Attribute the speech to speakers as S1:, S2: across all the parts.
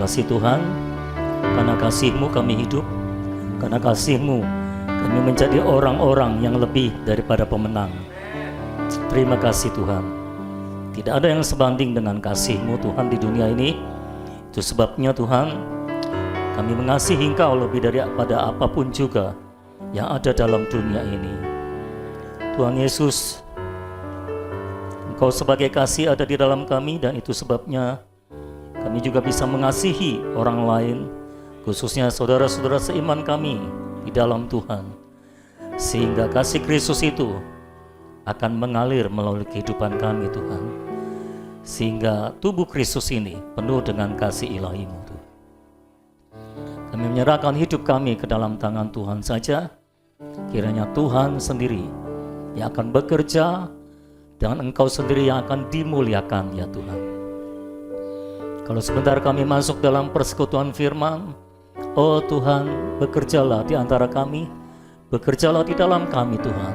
S1: kasih Tuhan, karena kasih-Mu kami hidup, karena kasih-Mu kami menjadi orang-orang yang lebih daripada pemenang. Terima kasih Tuhan. Tidak ada yang sebanding dengan kasih-Mu Tuhan di dunia ini. Itu sebabnya Tuhan, kami mengasihi Engkau lebih daripada apapun juga yang ada dalam dunia ini. Tuhan Yesus, Engkau sebagai kasih ada di dalam kami, dan itu sebabnya kami juga bisa mengasihi orang lain, khususnya saudara-saudara seiman kami di dalam Tuhan. Sehingga kasih Kristus itu akan mengalir melalui kehidupan kami Tuhan. Sehingga tubuh Kristus ini penuh dengan kasih ilahi-Mu Tuhan. Kami menyerahkan hidup kami ke dalam tangan Tuhan saja. Kiranya Tuhan sendiri yang akan bekerja, dan Engkau sendiri yang akan dimuliakan ya Tuhan. Kalau sebentar kami masuk dalam persekutuan firman, oh Tuhan, bekerjalah di antara kami, bekerjalah di dalam kami Tuhan.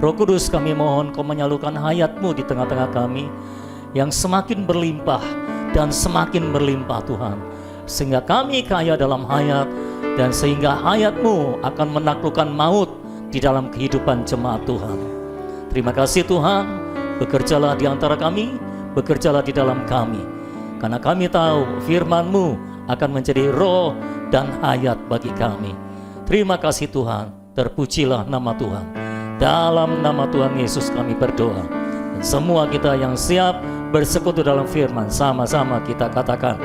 S1: Roh Kudus, kami mohon Kau menyalurkan hayat-Mu di tengah-tengah kami, yang semakin berlimpah dan semakin berlimpah Tuhan, sehingga kami kaya dalam hayat, dan sehingga hayat-Mu akan menaklukkan maut di dalam kehidupan jemaat Tuhan. Terima kasih Tuhan, bekerjalah di antara kami, bekerjalah di dalam kami. Karena kami tahu firman-Mu akan menjadi roh dan hayat bagi kami. Terima kasih Tuhan, terpujilah nama Tuhan. Dalam nama Tuhan Yesus kami berdoa. Dan semua kita yang siap bersekutu dalam firman, sama-sama kita katakan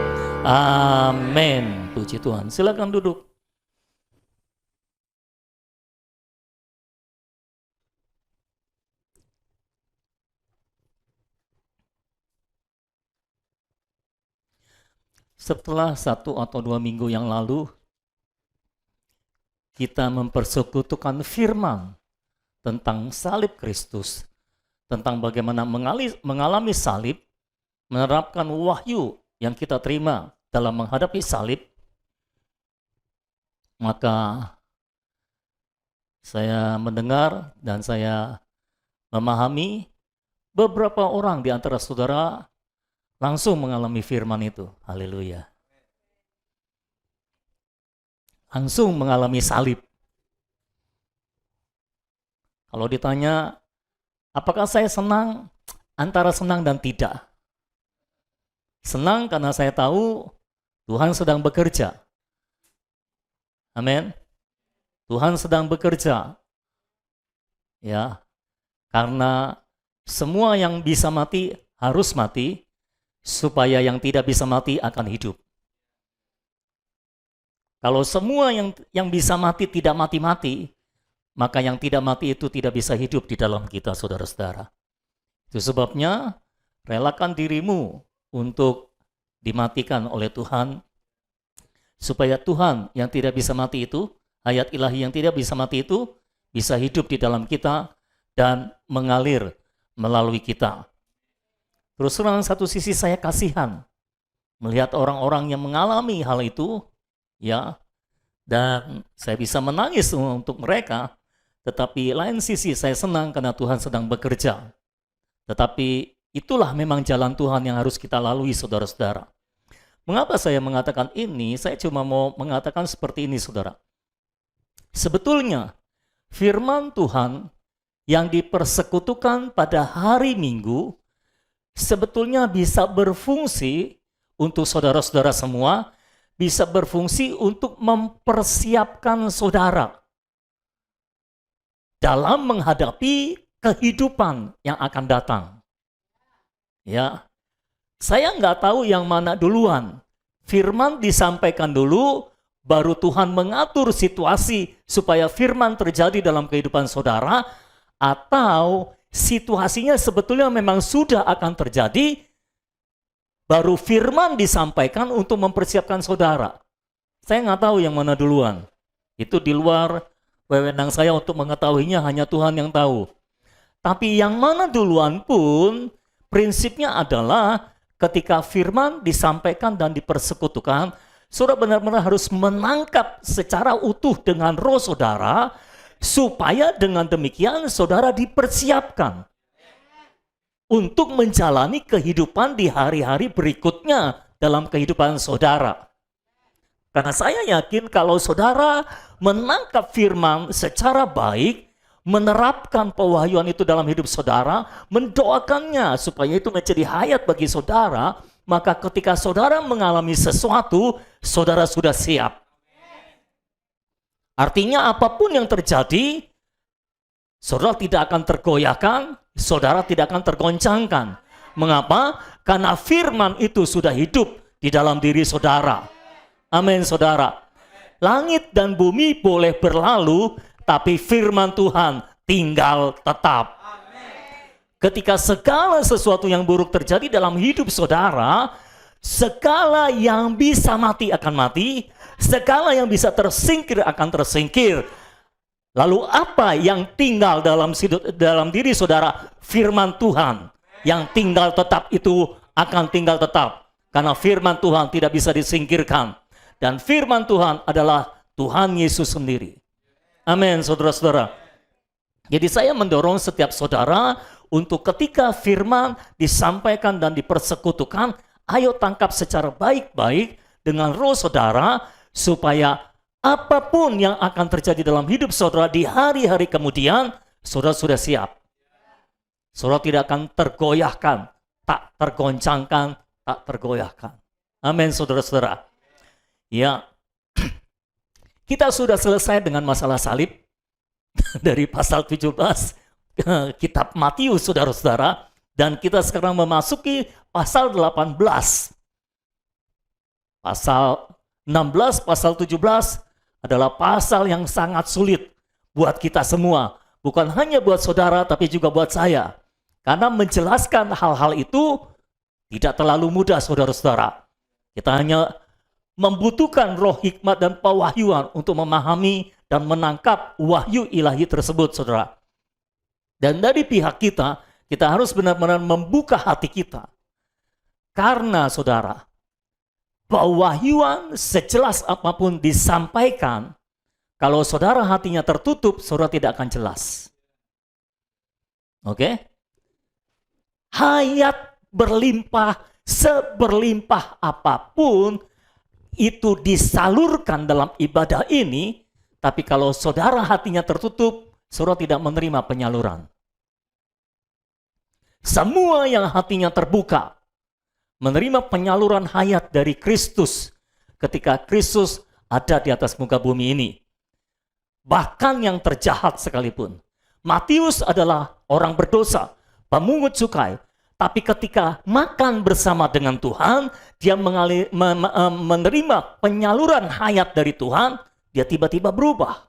S1: amin. Puji Tuhan, silakan duduk. Setelah 1 atau 2 minggu yang lalu, kita mempersekutukan firman tentang salib Kristus, tentang bagaimana mengalami salib, menerapkan wahyu yang kita terima dalam menghadapi salib. Maka saya mendengar dan saya memahami beberapa orang di antara saudara langsung mengalami firman itu. Haleluya. Langsung mengalami salib. Kalau ditanya, apakah saya senang? Antara senang dan tidak. Senang karena saya tahu Tuhan sedang bekerja. Amin. Tuhan sedang bekerja. Ya. Karena semua yang bisa mati harus mati, supaya yang tidak bisa mati akan hidup. Kalau semua yang bisa mati tidak mati-mati, maka yang tidak mati itu tidak bisa hidup di dalam kita, saudara-saudara. Itu sebabnya relakan dirimu untuk dimatikan oleh Tuhan, supaya Tuhan yang tidak bisa mati itu, hayat ilahi yang tidak bisa mati itu, bisa hidup di dalam kita dan mengalir melalui kita. Terus terang, satu sisi saya kasihan melihat orang-orang yang mengalami hal itu, ya, dan saya bisa menangis untuk mereka. Tetapi lain sisi saya senang karena Tuhan sedang bekerja. Tetapi itulah memang jalan Tuhan yang harus kita lalui, saudara-saudara. Mengapa saya mengatakan ini? Saya cuma mau mengatakan seperti ini, saudara. Sebetulnya firman Tuhan yang dipersekutukan pada hari Minggu sebetulnya bisa berfungsi untuk saudara-saudara semua, bisa berfungsi untuk mempersiapkan saudara dalam menghadapi kehidupan yang akan datang. Ya, saya nggak tahu yang mana duluan. Firman disampaikan dulu, baru Tuhan mengatur situasi supaya firman terjadi dalam kehidupan saudara, atau situasinya sebetulnya memang sudah akan terjadi, baru firman disampaikan untuk mempersiapkan saudara. Saya nggak tahu yang mana duluan. Itu di luar wewenang saya untuk mengetahuinya, hanya Tuhan yang tahu. Tapi yang mana duluan pun, prinsipnya adalah ketika firman disampaikan dan dipersekutukan, saudara benar-benar harus menangkap secara utuh dengan roh saudara, supaya dengan demikian saudara dipersiapkan untuk menjalani kehidupan di hari-hari berikutnya dalam kehidupan saudara. Karena saya yakin kalau saudara menangkap firman secara baik, menerapkan pewahyuan itu dalam hidup saudara, mendoakannya supaya itu menjadi hayat bagi saudara, maka ketika saudara mengalami sesuatu, saudara sudah siap. Artinya apapun yang terjadi, saudara tidak akan tergoyahkan, saudara tidak akan tergoncangkan. Mengapa? Karena firman itu sudah hidup di dalam diri saudara. Amin, saudara. Langit dan bumi boleh berlalu, tapi firman Tuhan tinggal tetap. Ketika segala sesuatu yang buruk terjadi dalam hidup saudara, segala yang bisa mati akan mati, segala yang bisa tersingkir akan tersingkir. Lalu apa yang tinggal dalam diri saudara? Firman Tuhan. Yang tinggal tetap itu akan tinggal tetap. Karena firman Tuhan tidak bisa disingkirkan. Dan firman Tuhan adalah Tuhan Yesus sendiri. Amin, saudara-saudara. Jadi saya mendorong setiap saudara untuk ketika firman disampaikan dan dipersekutukan, ayo tangkap secara baik-baik dengan roh saudara, supaya apapun yang akan terjadi dalam hidup saudara di hari-hari kemudian, saudara sudah siap. Saudara tidak akan tergoyahkan, tak tergoncangkan, tak tergoyahkan. Amin, saudara-saudara. Ya, kita sudah selesai dengan masalah salib dari pasal 17 kitab Matius, saudara-saudara, dan kita sekarang memasuki pasal 18. Pasal 16, pasal 17 adalah pasal yang sangat sulit buat kita semua, bukan hanya buat saudara tapi juga buat saya. Karena menjelaskan hal-hal itu tidak terlalu mudah, saudara-saudara. Kita hanya membutuhkan roh hikmat dan pewahyuan untuk memahami dan menangkap wahyu ilahi tersebut, saudara. Dan dari pihak kita, kita harus benar-benar membuka hati kita. Karena, saudara, pewahyuan sejelas apapun disampaikan, kalau saudara hatinya tertutup, saudara tidak akan jelas. Oke? Hayat berlimpah, seberlimpah apapun, itu disalurkan dalam ibadah ini, tapi kalau saudara hatinya tertutup, saudara tidak menerima penyaluran. Semua yang hatinya terbuka, menerima penyaluran hayat dari Kristus ketika Kristus ada di atas muka bumi ini. Bahkan yang terjahat sekalipun. Matius adalah orang berdosa, pemungut cukai, tapi ketika makan bersama dengan Tuhan, dia menerima penyaluran hayat dari Tuhan, dia tiba-tiba berubah.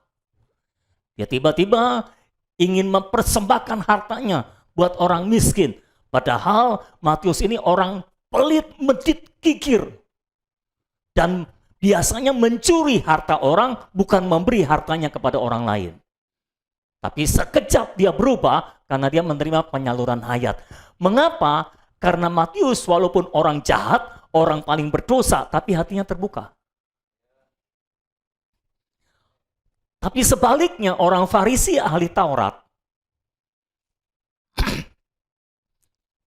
S1: Dia tiba-tiba ingin mempersembahkan hartanya buat orang miskin. Padahal Matius ini orang pelit, medit, kikir. Dan biasanya mencuri harta orang, bukan memberi hartanya kepada orang lain. Tapi sekejap dia berubah karena dia menerima penyaluran hayat. Mengapa? Karena Matius walaupun orang jahat, orang paling berdosa, tapi hatinya terbuka. Tapi sebaliknya orang Farisi ahli Taurat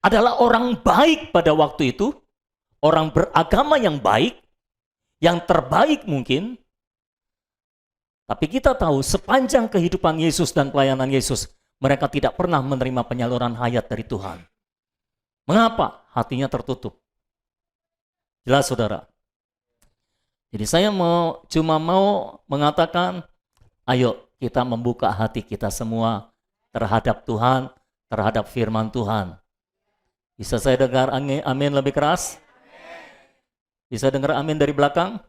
S1: adalah orang baik pada waktu itu, orang beragama yang baik, yang terbaik mungkin. Tapi kita tahu sepanjang kehidupan Yesus dan pelayanan Yesus, mereka tidak pernah menerima penyaluran hayat dari Tuhan. Mengapa? Hatinya tertutup. Jelas, saudara. Jadi saya cuma mau mengatakan, ayo kita membuka hati kita semua terhadap Tuhan, terhadap firman Tuhan. Bisa saya dengar amin lebih keras? Bisa dengar amin dari belakang?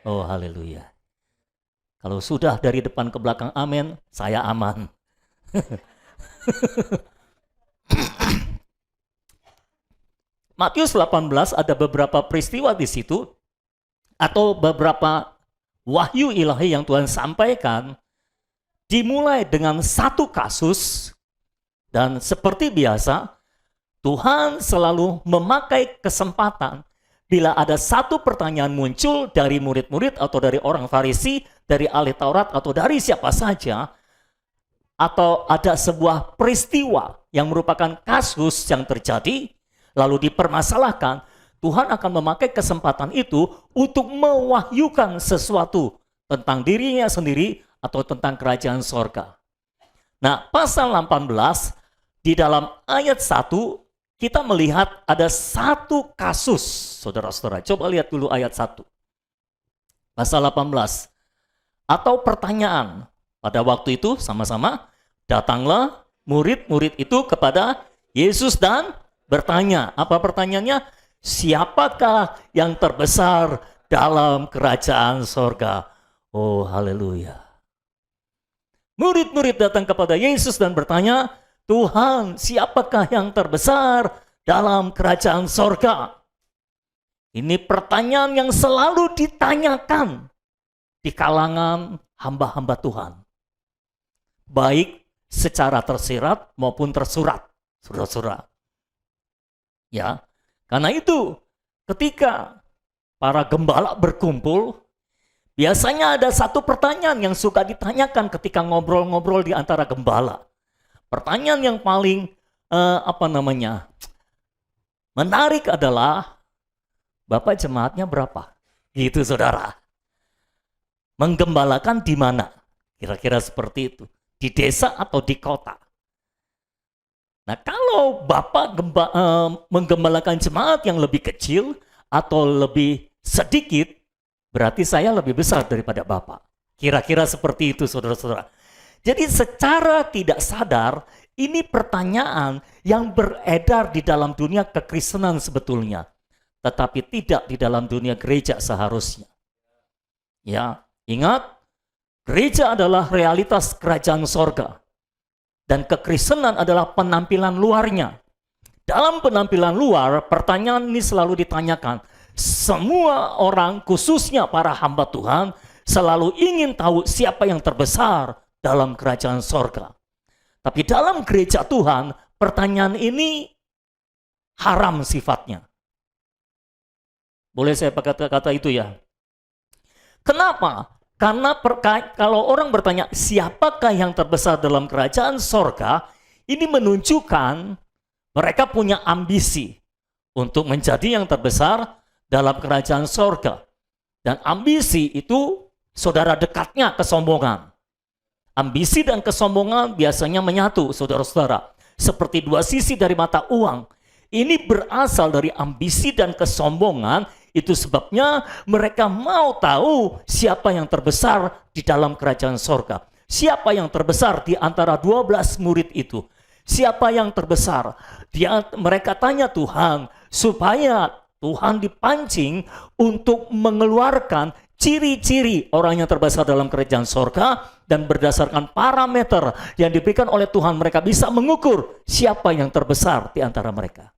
S1: Oh, haleluya. Kalau sudah dari depan ke belakang amin, saya aman. Matius 18 ada beberapa peristiwa di situ, atau beberapa wahyu ilahi yang Tuhan sampaikan, dimulai dengan satu kasus, dan seperti biasa, Tuhan selalu memakai kesempatan bila ada satu pertanyaan muncul dari murid-murid atau dari orang Farisi, dari ahli Taurat atau dari siapa saja, atau ada sebuah peristiwa yang merupakan kasus yang terjadi, lalu dipermasalahkan. Tuhan akan memakai kesempatan itu untuk mewahyukan sesuatu tentang dirinya sendiri atau tentang kerajaan sorga. Nah, pasal 18 di dalam ayat 1 kita melihat ada satu kasus, saudara-saudara. Coba lihat dulu ayat 1. Pasal 18. Atau pertanyaan. Pada waktu itu sama-sama datanglah murid-murid itu kepada Yesus dan bertanya. Apa pertanyaannya? Siapakah yang terbesar dalam kerajaan sorga? Oh, haleluya. Murid-murid datang kepada Yesus dan bertanya, Tuhan, siapakah yang terbesar dalam kerajaan sorga? Ini pertanyaan yang selalu ditanyakan di kalangan hamba-hamba Tuhan. Baik secara tersirat maupun tersurat, saudara-saudara. Ya, karena itu ketika para gembala berkumpul, biasanya ada satu pertanyaan yang suka ditanyakan ketika ngobrol-ngobrol di antara gembala. Pertanyaan yang paling menarik adalah, Bapak jemaatnya berapa? Gitu saudara. Menggembalakan di mana? Kira-kira seperti itu. Di desa atau di kota? Nah, kalau Bapak menggembalakan jemaat yang lebih kecil atau lebih sedikit, berarti saya lebih besar daripada Bapak. Kira-kira seperti itu saudara-saudara. Jadi secara tidak sadar, ini pertanyaan yang beredar di dalam dunia kekristenan sebetulnya. Tetapi tidak di dalam dunia gereja seharusnya. Ya, ingat, gereja adalah realitas kerajaan sorga. Dan kekristenan adalah penampilan luarnya. Dalam penampilan luar, pertanyaan ini selalu ditanyakan. Semua orang, khususnya para hamba Tuhan, selalu ingin tahu siapa yang terbesar dalam kerajaan sorga. Tapi dalam gereja Tuhan, pertanyaan ini haram sifatnya. Boleh saya pakai kata itu ya? Kenapa? Karena kalau orang bertanya siapakah yang terbesar dalam kerajaan sorga, ini menunjukkan mereka punya ambisi untuk menjadi yang terbesar dalam kerajaan sorga. Dan ambisi itu saudara dekatnya kesombongan. Ambisi dan kesombongan biasanya menyatu, saudara-saudara. Seperti dua sisi dari mata uang. Ini berasal dari ambisi dan kesombongan. Itu sebabnya mereka mau tahu siapa yang terbesar di dalam kerajaan sorga. Siapa yang terbesar di antara 12 murid itu. Siapa yang terbesar? Mereka tanya Tuhan supaya Tuhan dipancing untuk mengeluarkan ciri-ciri orang yang terbesar dalam kerajaan sorga, dan berdasarkan parameter yang diberikan oleh Tuhan mereka bisa mengukur siapa yang terbesar di antara mereka.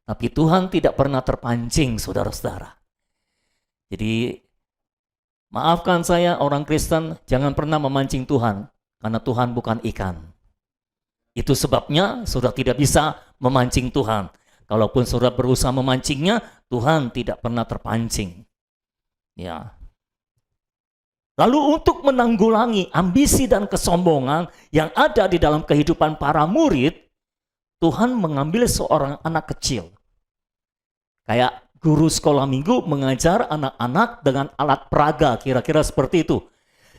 S1: Tapi Tuhan tidak pernah terpancing, saudara-saudara. Jadi maafkan saya orang Kristen, jangan pernah memancing Tuhan, karena Tuhan bukan ikan. Itu sebabnya saudara tidak bisa memancing Tuhan. Kalaupun saudara berusaha memancingnya, Tuhan tidak pernah terpancing. Ya. Lalu untuk menanggulangi ambisi dan kesombongan yang ada di dalam kehidupan para murid, Tuhan mengambil seorang anak kecil. Kayak guru sekolah minggu mengajar anak-anak dengan alat peraga, kira-kira seperti itu.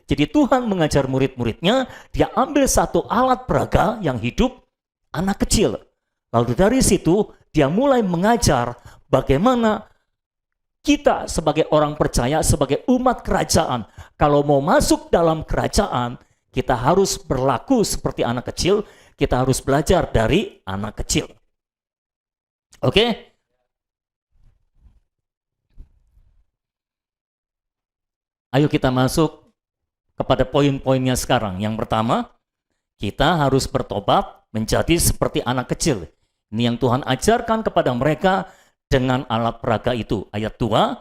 S1: Jadi Tuhan mengajar murid-muridnya, dia ambil satu alat peraga yang hidup, anak kecil. Lalu dari situ dia mulai mengajar bagaimana kita sebagai orang percaya, sebagai umat kerajaan, kalau mau masuk dalam kerajaan, kita harus berlaku seperti anak kecil, kita harus belajar dari anak kecil. Oke? Ayo kita masuk kepada poin-poinnya sekarang. Yang pertama, kita harus bertobat menjadi seperti anak kecil. Ini yang Tuhan ajarkan kepada mereka dengan alat peraga itu. Ayat 2,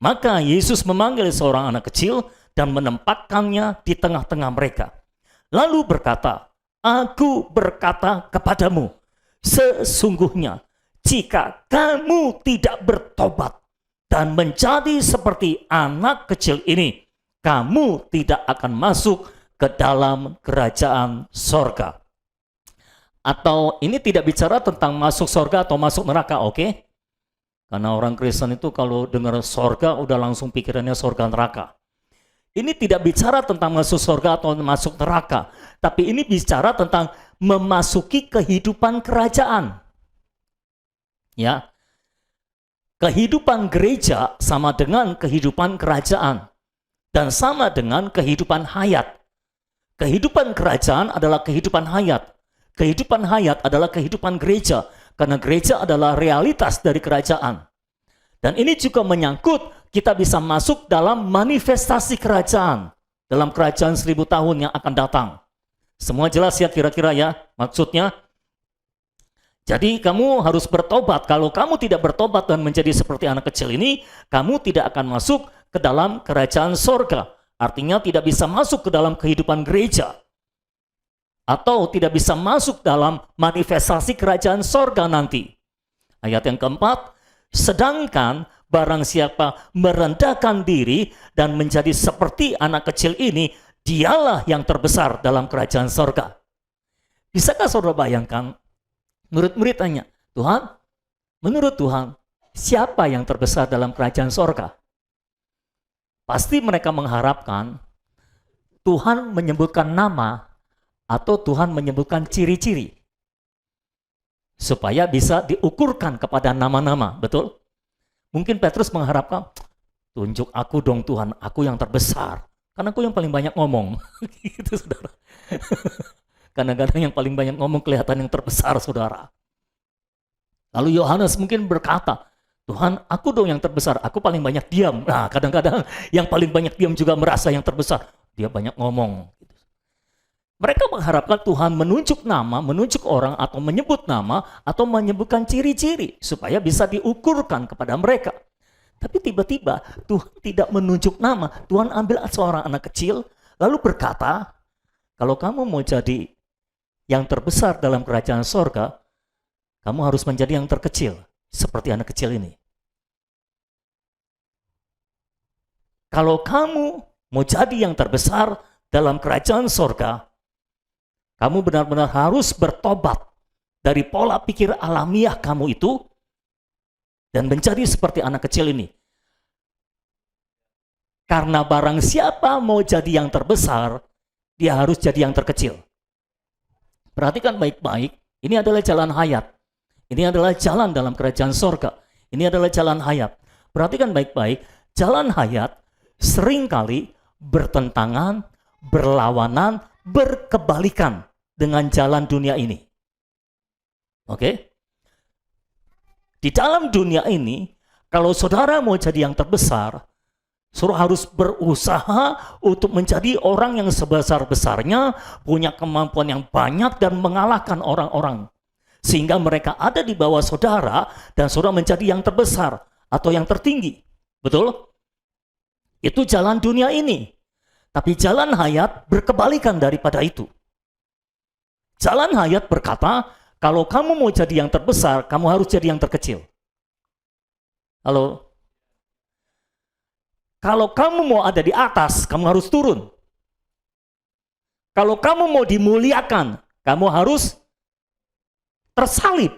S1: maka Yesus memanggil seorang anak kecil dan menempatkannya di tengah-tengah mereka. Lalu berkata, Aku berkata kepadamu, sesungguhnya jika kamu tidak bertobat dan menjadi seperti anak kecil ini, kamu tidak akan masuk ke dalam kerajaan sorga. Atau ini tidak bicara tentang masuk surga atau masuk neraka, oke? Karena orang Kristen itu kalau dengar surga udah langsung pikirannya surga neraka. Ini tidak bicara tentang masuk surga atau masuk neraka, tapi ini bicara tentang memasuki kehidupan kerajaan. Ya. Kehidupan gereja sama dengan kehidupan kerajaan dan sama dengan kehidupan hayat. Kehidupan kerajaan adalah kehidupan hayat. Kehidupan hayat adalah kehidupan gereja, karena gereja adalah realitas dari kerajaan. Dan ini juga menyangkut kita bisa masuk dalam manifestasi kerajaan, dalam kerajaan 1000 tahun yang akan datang. Semua jelas ya kira-kira ya maksudnya? Jadi kamu harus bertobat. Kalau kamu tidak bertobat dan menjadi seperti anak kecil ini, kamu tidak akan masuk ke dalam kerajaan sorga. Artinya tidak bisa masuk ke dalam kehidupan gereja. Atau tidak bisa masuk dalam manifestasi kerajaan sorga nanti. Ayat yang keempat, sedangkan barang siapa merendahkan diri dan menjadi seperti anak kecil ini, dialah yang terbesar dalam kerajaan sorga. Bisakah saudara bayangkan? Murid-murid tanya, Tuhan, menurut Tuhan, siapa yang terbesar dalam kerajaan sorga? Pasti mereka mengharapkan Tuhan menyebutkan nama atau Tuhan menyebutkan ciri-ciri. Supaya bisa diukurkan kepada nama-nama, betul? Mungkin Petrus mengharapkan, tunjuk aku dong Tuhan, aku yang terbesar. Karena aku yang paling banyak ngomong. Gitu saudara. Kadang-kadang yang paling banyak ngomong kelihatan yang terbesar, saudara. Lalu Yohanes mungkin berkata, Tuhan, aku dong yang terbesar, aku paling banyak diam. Nah, kadang-kadang yang paling banyak diam juga merasa yang terbesar. Dia banyak ngomong. Mereka mengharapkan Tuhan menunjuk nama, menunjuk orang, atau menyebut nama, atau menyebutkan ciri-ciri, supaya bisa diukurkan kepada mereka. Tapi tiba-tiba Tuhan tidak menunjuk nama. Tuhan ambil seorang anak kecil, lalu berkata, kalau kamu mau jadi yang terbesar dalam kerajaan sorga, kamu harus menjadi yang terkecil, seperti anak kecil ini. Kalau kamu mau jadi yang terbesar dalam kerajaan sorga, kamu benar-benar harus bertobat dari pola pikir alamiah kamu itu, dan menjadi seperti anak kecil ini. Karena barang siapa mau jadi yang terbesar, dia harus jadi yang terkecil. Perhatikan baik-baik, ini adalah jalan hayat. Ini adalah jalan dalam kerajaan sorga. Ini adalah jalan hayat. Perhatikan baik-baik, jalan hayat seringkali bertentangan, berlawanan, berkebalikan dengan jalan dunia ini. Oke? Di dalam dunia ini, kalau saudara mau jadi yang terbesar, saudara harus berusaha untuk menjadi orang yang sebesar-besarnya, punya kemampuan yang banyak dan mengalahkan orang-orang. Sehingga mereka ada di bawah saudara dan saudara menjadi yang terbesar atau yang tertinggi. Betul? Itu jalan dunia ini. Tapi jalan hayat berkebalikan daripada itu. Jalan hayat berkata, kalau kamu mau jadi yang terbesar, kamu harus jadi yang terkecil. Halo? Kalau kamu mau ada di atas, kamu harus turun. Kalau kamu mau dimuliakan, kamu harus tersalib.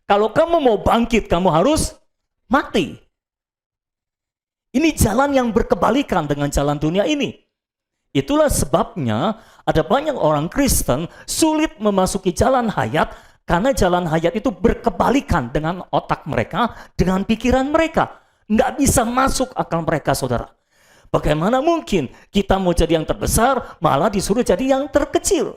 S1: Kalau kamu mau bangkit, kamu harus mati. Ini jalan yang berkebalikan dengan jalan dunia ini. Itulah sebabnya ada banyak orang Kristen sulit memasuki jalan hayat, karena jalan hayat itu berkebalikan dengan otak mereka, dengan pikiran mereka. Nggak bisa masuk akal mereka, saudara. Bagaimana mungkin kita mau jadi yang terbesar, malah disuruh jadi yang terkecil?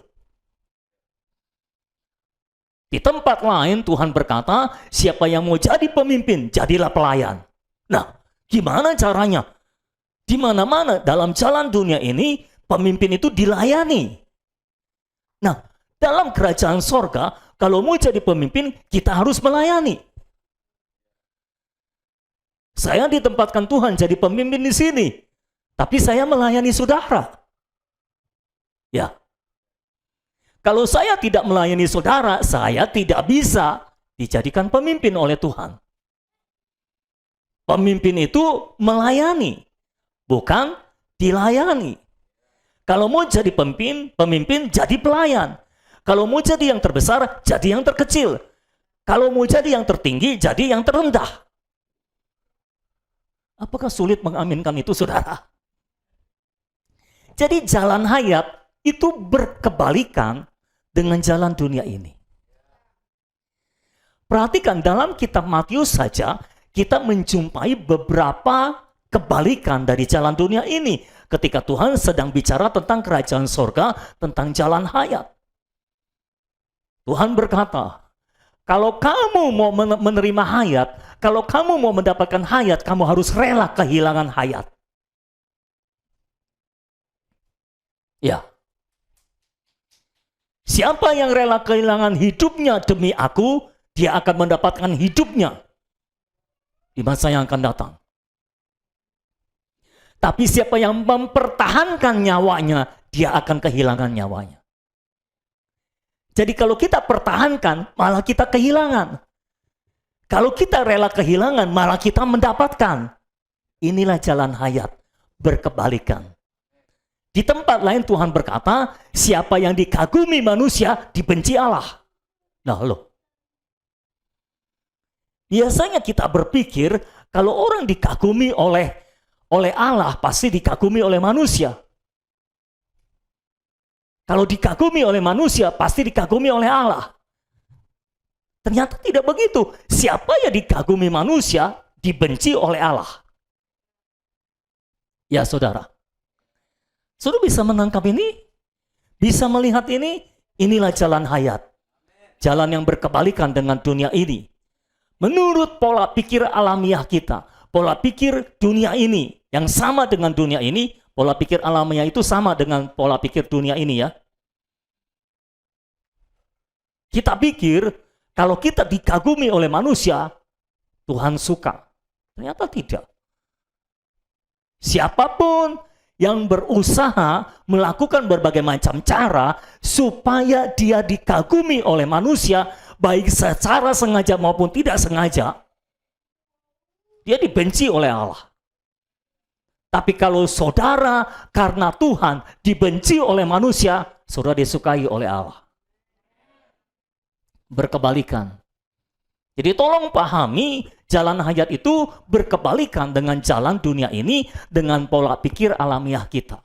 S1: Di tempat lain Tuhan berkata, siapa yang mau jadi pemimpin, jadilah pelayan. Nah, gimana caranya? Di mana-mana dalam jalan dunia ini, pemimpin itu dilayani. Nah, dalam kerajaan sorga, kalau mau jadi pemimpin, kita harus melayani. Saya ditempatkan Tuhan jadi pemimpin di sini, tapi saya melayani saudara. Ya. Kalau saya tidak melayani saudara, saya tidak bisa dijadikan pemimpin oleh Tuhan. Pemimpin itu melayani, bukan dilayani. Kalau mau jadi pemimpin jadi pelayan. Kalau mau jadi yang terbesar, jadi yang terkecil. Kalau mau jadi yang tertinggi, jadi yang terendah. Apakah sulit mengaminkan itu, saudara? Jadi jalan hayat itu berkebalikan dengan jalan dunia ini. Perhatikan dalam kitab Matius saja, kita menjumpai beberapa kebalikan dari jalan dunia ini. Ketika Tuhan sedang bicara tentang kerajaan sorga, tentang jalan hayat. Tuhan berkata, kalau kamu mau menerima hayat, kalau kamu mau mendapatkan hayat, kamu harus rela kehilangan hayat. Ya. Siapa yang rela kehilangan hidupnya demi aku, dia akan mendapatkan hidupnya di masa yang akan datang. Tapi siapa yang mempertahankan nyawanya, dia akan kehilangan nyawanya. Jadi kalau kita pertahankan, malah kita kehilangan. Kalau kita rela kehilangan, malah kita mendapatkan. Inilah jalan hayat, berkebalikan. Di tempat lain Tuhan berkata, siapa yang dikagumi manusia, dibenci Allah. Nah loh. Biasanya kita berpikir, kalau orang dikagumi oleh Allah, pasti dikagumi oleh manusia. Kalau dikagumi oleh manusia, pasti dikagumi oleh Allah. Ternyata tidak begitu. Siapa yang dikagumi manusia, dibenci oleh Allah. Ya saudara. Saudara bisa menangkap ini? Bisa melihat ini? Inilah jalan hayat. Jalan yang berkebalikan dengan dunia ini. Menurut pola pikir alamiah kita, pola pikir dunia ini, yang sama dengan dunia ini, pola pikir alamiah itu sama dengan pola pikir dunia ini ya. Kita pikir kalau kita dikagumi oleh manusia, Tuhan suka. Ternyata tidak. Siapapun yang berusaha melakukan berbagai macam cara supaya dia dikagumi oleh manusia, baik secara sengaja maupun tidak sengaja, dia dibenci oleh Allah. Tapi kalau saudara karena Tuhan dibenci oleh manusia, saudara disukai oleh Allah. Berkebalikan. Jadi tolong pahami, jalan hayat itu berkebalikan dengan jalan dunia ini, dengan pola pikir alamiah kita.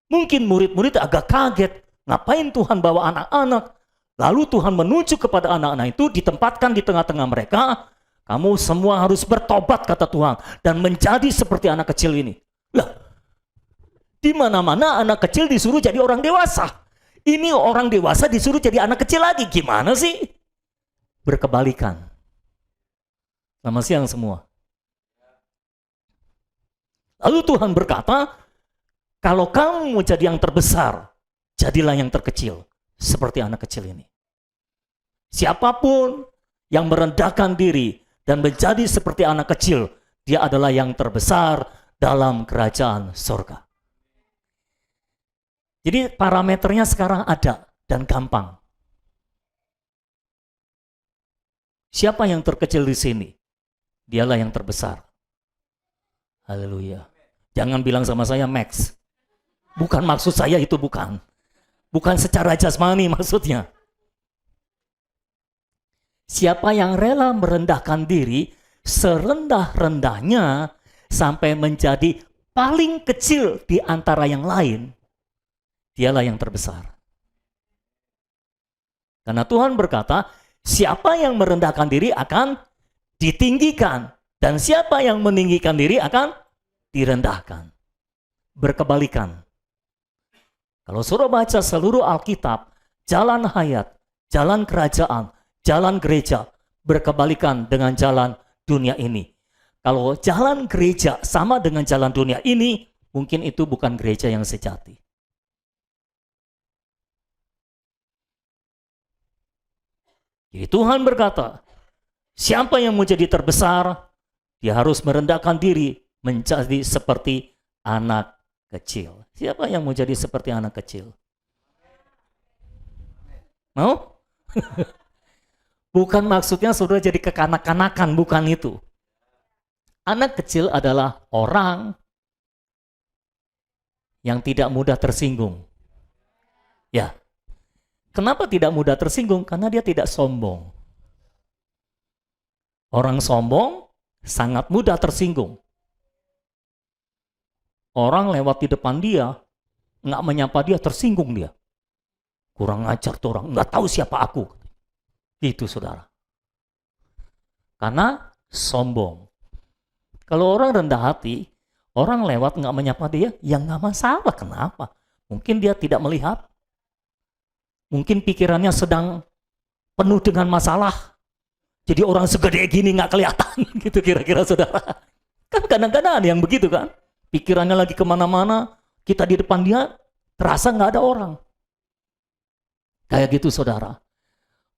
S1: Mungkin murid-murid agak kaget, ngapain Tuhan bawa anak-anak? Lalu Tuhan menunjuk kepada anak-anak itu, ditempatkan di tengah-tengah mereka. Kamu semua harus bertobat, kata Tuhan, dan menjadi seperti anak kecil ini. Lah, di mana-mana anak kecil disuruh jadi orang dewasa. Ini orang dewasa disuruh jadi anak kecil lagi. Gimana sih? Berkebalikan. Selamat siang semua. Lalu Tuhan berkata, kalau kamu mau jadi yang terbesar, jadilah yang terkecil. Seperti anak kecil ini. Siapapun yang merendahkan diri dan menjadi seperti anak kecil, dia adalah yang terbesar dalam kerajaan surga. Jadi parameternya sekarang ada dan gampang. Siapa yang terkecil di sini? Dialah yang terbesar. Haleluya. Jangan bilang sama saya Max. Bukan maksud saya itu, bukan. Bukan secara jasmani maksudnya. Siapa yang rela merendahkan diri serendah-rendahnya sampai menjadi paling kecil di antara yang lain, dialah yang terbesar. Karena Tuhan berkata, siapa yang merendahkan diri akan ditinggikan, dan siapa yang meninggikan diri akan direndahkan. Berkebalikan. Kalau saudara baca seluruh Alkitab, jalan hayat, jalan kerajaan, jalan gereja berkebalikan dengan jalan dunia ini. Kalau jalan gereja sama dengan jalan dunia ini, mungkin itu bukan gereja yang sejati. Jadi Tuhan berkata, siapa yang mau jadi terbesar, dia harus merendahkan diri menjadi seperti anak kecil. Siapa yang mau jadi seperti anak kecil? Mau? Bukan maksudnya saudara jadi kekanak-kanakan, bukan itu. Anak kecil adalah orang yang tidak mudah tersinggung. Ya. Kenapa tidak mudah tersinggung? Karena dia tidak sombong. Orang sombong sangat mudah tersinggung. Orang lewat di depan dia, nggak menyapa dia, tersinggung dia. Kurang ajar tuh orang, nggak tahu siapa aku. Itu saudara. Karena sombong. Kalau orang rendah hati, orang lewat nggak menyapa dia, ya nggak masalah. Kenapa? Mungkin dia tidak melihat. Mungkin pikirannya sedang penuh dengan masalah. Jadi orang segede gini nggak kelihatan gitu kira-kira saudara. Kan kadang-kadang ada yang begitu kan. Pikirannya lagi kemana-mana, kita di depan dia terasa nggak ada orang. Kayak gitu saudara.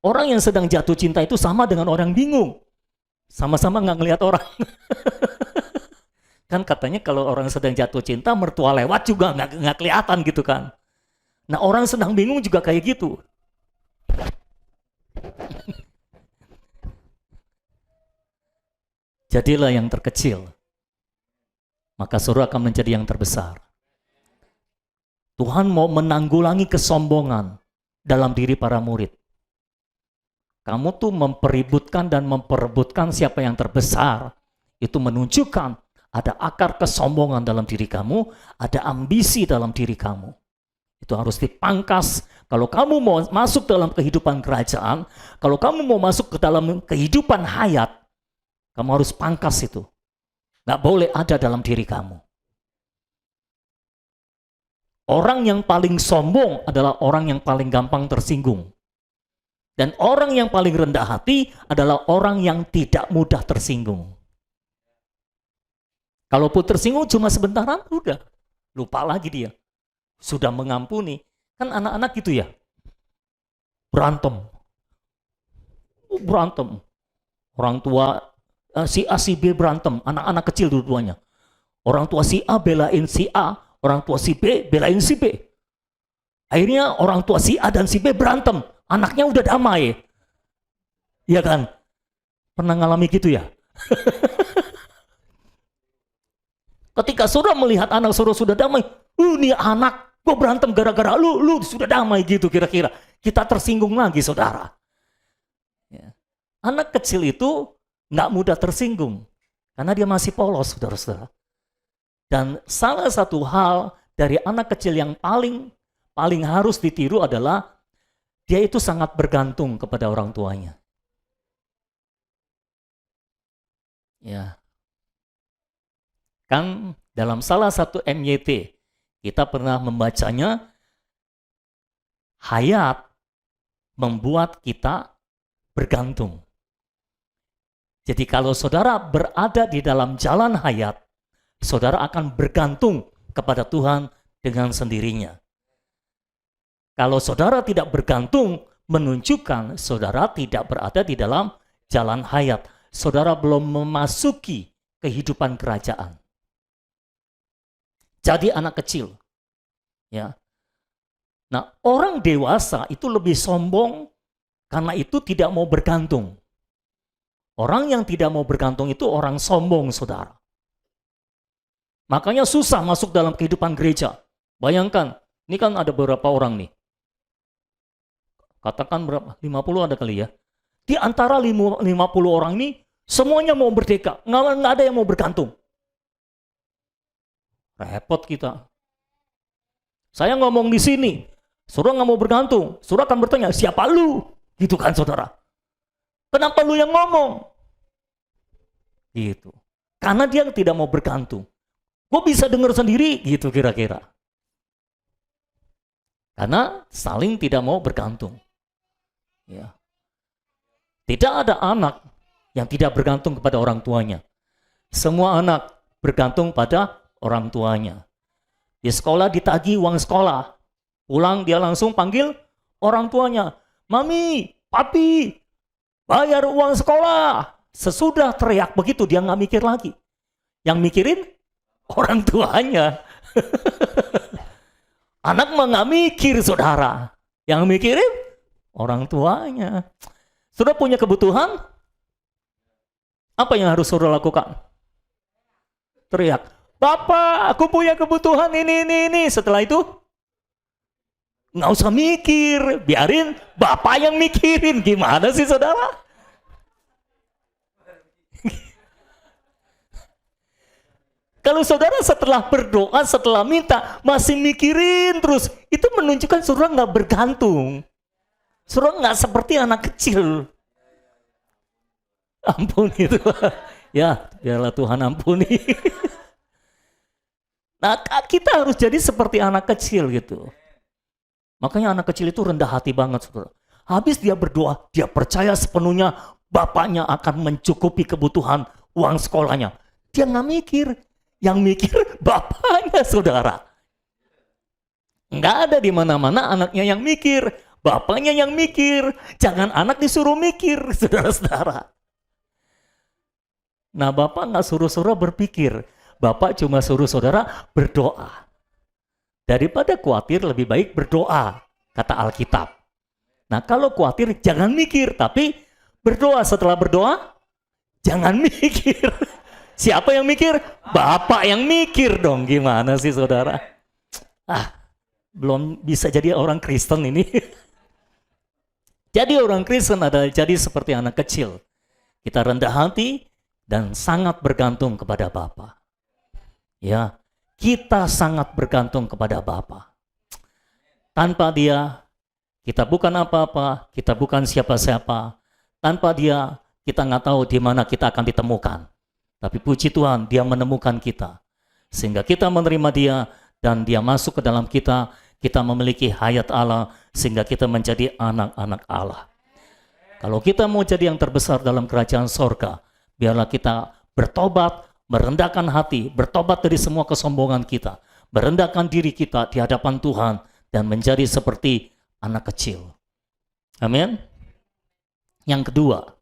S1: Orang yang sedang jatuh cinta itu sama dengan orang bingung. Sama-sama nggak ngelihat orang. Kan katanya kalau orang sedang jatuh cinta, mertua lewat juga nggak kelihatan gitu kan. Nah orang sedang bingung juga kayak gitu. Jadilah yang terkecil, maka saudara akan menjadi yang terbesar. Tuhan mau menanggulangi kesombongan dalam diri para murid. Kamu tuh mempeributkan dan memperebutkan siapa yang terbesar. Itu menunjukkan ada akar kesombongan dalam diri kamu, ada ambisi dalam diri kamu. Itu harus dipangkas. Kalau kamu mau masuk dalam kehidupan kerajaan, kalau kamu mau masuk ke dalam kehidupan hayat, kamu harus pangkas itu. Nggak boleh ada dalam diri kamu. Orang yang paling sombong adalah orang yang paling gampang tersinggung. Dan orang yang paling rendah hati adalah orang yang tidak mudah tersinggung. Kalaupun tersinggung cuma sebentaran, udah. Lupa lagi dia. Sudah mengampuni. Kan anak-anak gitu ya. Berantem. Berantem. Orang tua si A, si B berantem, anak-anak kecil dua-duanya. Orang tua si A belain si A, orang tua si B belain si B. Akhirnya orang tua si A dan si B berantem, anaknya udah damai. Iya kan? Pernah ngalami gitu ya? Ketika saudara melihat anak saudara sudah damai, nih anak, gue berantem gara-gara lu sudah damai gitu kira-kira. Kita tersinggung lagi saudara. Ya. Anak kecil itu nggak mudah tersinggung, karena dia masih polos, saudara-saudara. Dan salah satu hal dari anak kecil yang paling harus ditiru adalah dia itu sangat bergantung kepada orang tuanya. Ya, kan dalam salah satu MYT kita pernah membacanya, hayat membuat kita bergantung. Jadi kalau saudara berada di dalam jalan hayat, saudara akan bergantung kepada Tuhan dengan sendirinya. Kalau saudara tidak bergantung, menunjukkan saudara tidak berada di dalam jalan hayat. Saudara belum memasuki kehidupan kerajaan. Jadi anak kecil. Ya. Nah, orang dewasa itu lebih sombong karena itu tidak mau bergantung. Orang yang tidak mau bergantung itu orang sombong, saudara. Makanya susah masuk dalam kehidupan gereja. Bayangkan, ini kan ada beberapa orang nih. Katakan berapa? 50 ada kali ya. Di antara 50 orang ini, semuanya mau merdeka. Nggak ada yang mau bergantung. Repot kita. Saya ngomong di sini, saudara nggak mau bergantung. Saudara akan bertanya, siapa lu? Gitu kan saudara. Kenapa lu yang ngomong? Gitu. Karena dia tidak mau bergantung. Gue bisa dengar sendiri gitu kira-kira. Karena saling tidak mau bergantung. Ya. Tidak ada anak yang tidak bergantung kepada orang tuanya. Semua anak bergantung pada orang tuanya. Di sekolah ditagih uang sekolah. Pulang dia langsung panggil orang tuanya. Mami, papi, bayar uang sekolah. Sesudah teriak begitu dia nggak mikir lagi. Yang mikirin orang tuanya. Anak mah nggak mikir saudara. Yang mikirin orang tuanya. Sudah punya kebutuhan? Apa yang harus saudara lakukan? Teriak. Bapak, aku punya kebutuhan ini. Setelah itu Nggak usah mikir, biarin bapak yang mikirin. Gimana sih saudara? Kalau saudara setelah berdoa, setelah minta, masih mikirin terus, itu menunjukkan saudara nggak bergantung. Saudara nggak seperti anak kecil. Ampuni Tuhan. Ya, biarlah Tuhan ampuni. Nah, kita harus jadi seperti anak kecil gitu. Makanya anak kecil itu rendah hati banget, saudara. Habis dia berdoa, dia percaya sepenuhnya bapaknya akan mencukupi kebutuhan uang sekolahnya. Dia nggak mikir. Yang mikir bapaknya, saudara. Nggak ada di mana-mana anaknya yang mikir. Bapaknya yang mikir. Jangan anak disuruh mikir, saudara-saudara. Nah, bapak nggak suruh saudara berpikir. Bapak cuma suruh saudara berdoa. Daripada khawatir, lebih baik berdoa, kata Alkitab. Nah, kalau khawatir, jangan mikir. Tapi berdoa. Setelah berdoa, jangan mikir. Siapa yang mikir? Bapak yang mikir dong. Gimana sih saudara? Belum bisa jadi orang Kristen ini. Jadi orang Kristen adalah jadi seperti anak kecil. Kita rendah hati dan sangat bergantung kepada Bapa. Ya, kita sangat bergantung kepada Bapa. Tanpa Dia, kita bukan apa-apa, kita bukan siapa-siapa. Tanpa Dia, kita nggak tahu di mana kita akan ditemukan. Tapi puji Tuhan, Dia menemukan kita. Sehingga kita menerima Dia dan Dia masuk ke dalam kita. Kita memiliki hayat Allah sehingga kita menjadi anak-anak Allah. Kalau kita mau jadi yang terbesar dalam kerajaan sorga, biarlah kita bertobat, merendahkan hati, bertobat dari semua kesombongan kita, merendahkan diri kita di hadapan Tuhan dan menjadi seperti anak kecil. Amin. Yang kedua,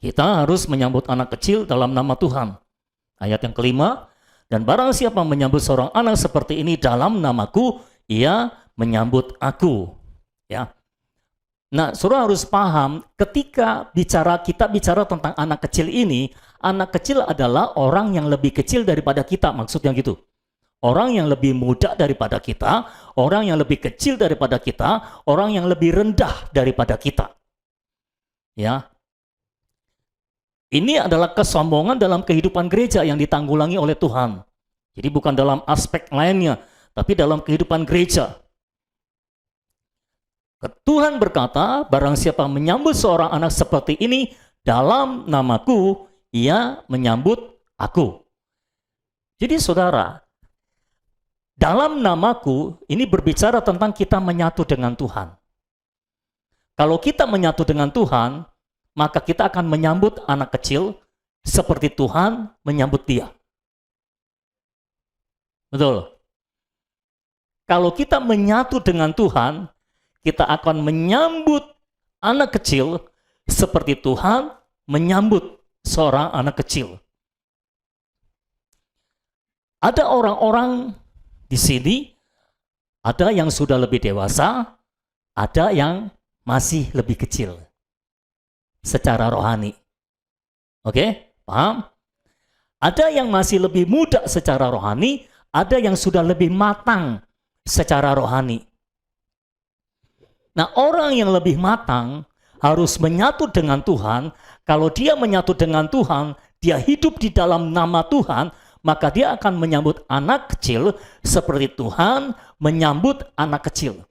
S1: kita harus menyambut anak kecil dalam nama Tuhan. Ayat yang kelima, dan barang siapa menyambut seorang anak seperti ini dalam namaku, ia menyambut aku. Ya. Nah, saudara harus paham, ketika kita bicara tentang anak kecil ini, anak kecil adalah orang yang lebih kecil daripada kita, maksudnya gitu. Orang yang lebih muda daripada kita, orang yang lebih kecil daripada kita, orang yang lebih rendah daripada kita. Ya. Ini adalah kesombongan dalam kehidupan gereja yang ditanggulangi oleh Tuhan. Jadi bukan dalam aspek lainnya, tapi dalam kehidupan gereja. Tuhan berkata, barang siapa menyambut seorang anak seperti ini dalam namaku, ia menyambut aku. Jadi saudara, dalam namaku ini berbicara tentang kita menyatu dengan Tuhan. Kalau kita menyatu dengan Tuhan, maka kita akan menyambut anak kecil seperti Tuhan menyambut dia. Betul. Kalau kita menyatu dengan Tuhan, kita akan menyambut anak kecil seperti Tuhan menyambut seorang anak kecil. Ada orang-orang di sini, ada yang sudah lebih dewasa, ada yang masih lebih kecil secara rohani. Oke, paham? Ada yang masih lebih muda secara rohani, ada yang sudah lebih matang secara rohani. Nah, orang yang lebih matang harus menyatu dengan Tuhan. Kalau dia menyatu dengan Tuhan, dia hidup di dalam nama Tuhan, maka dia akan menyambut anak kecil seperti Tuhan menyambut anak kecil.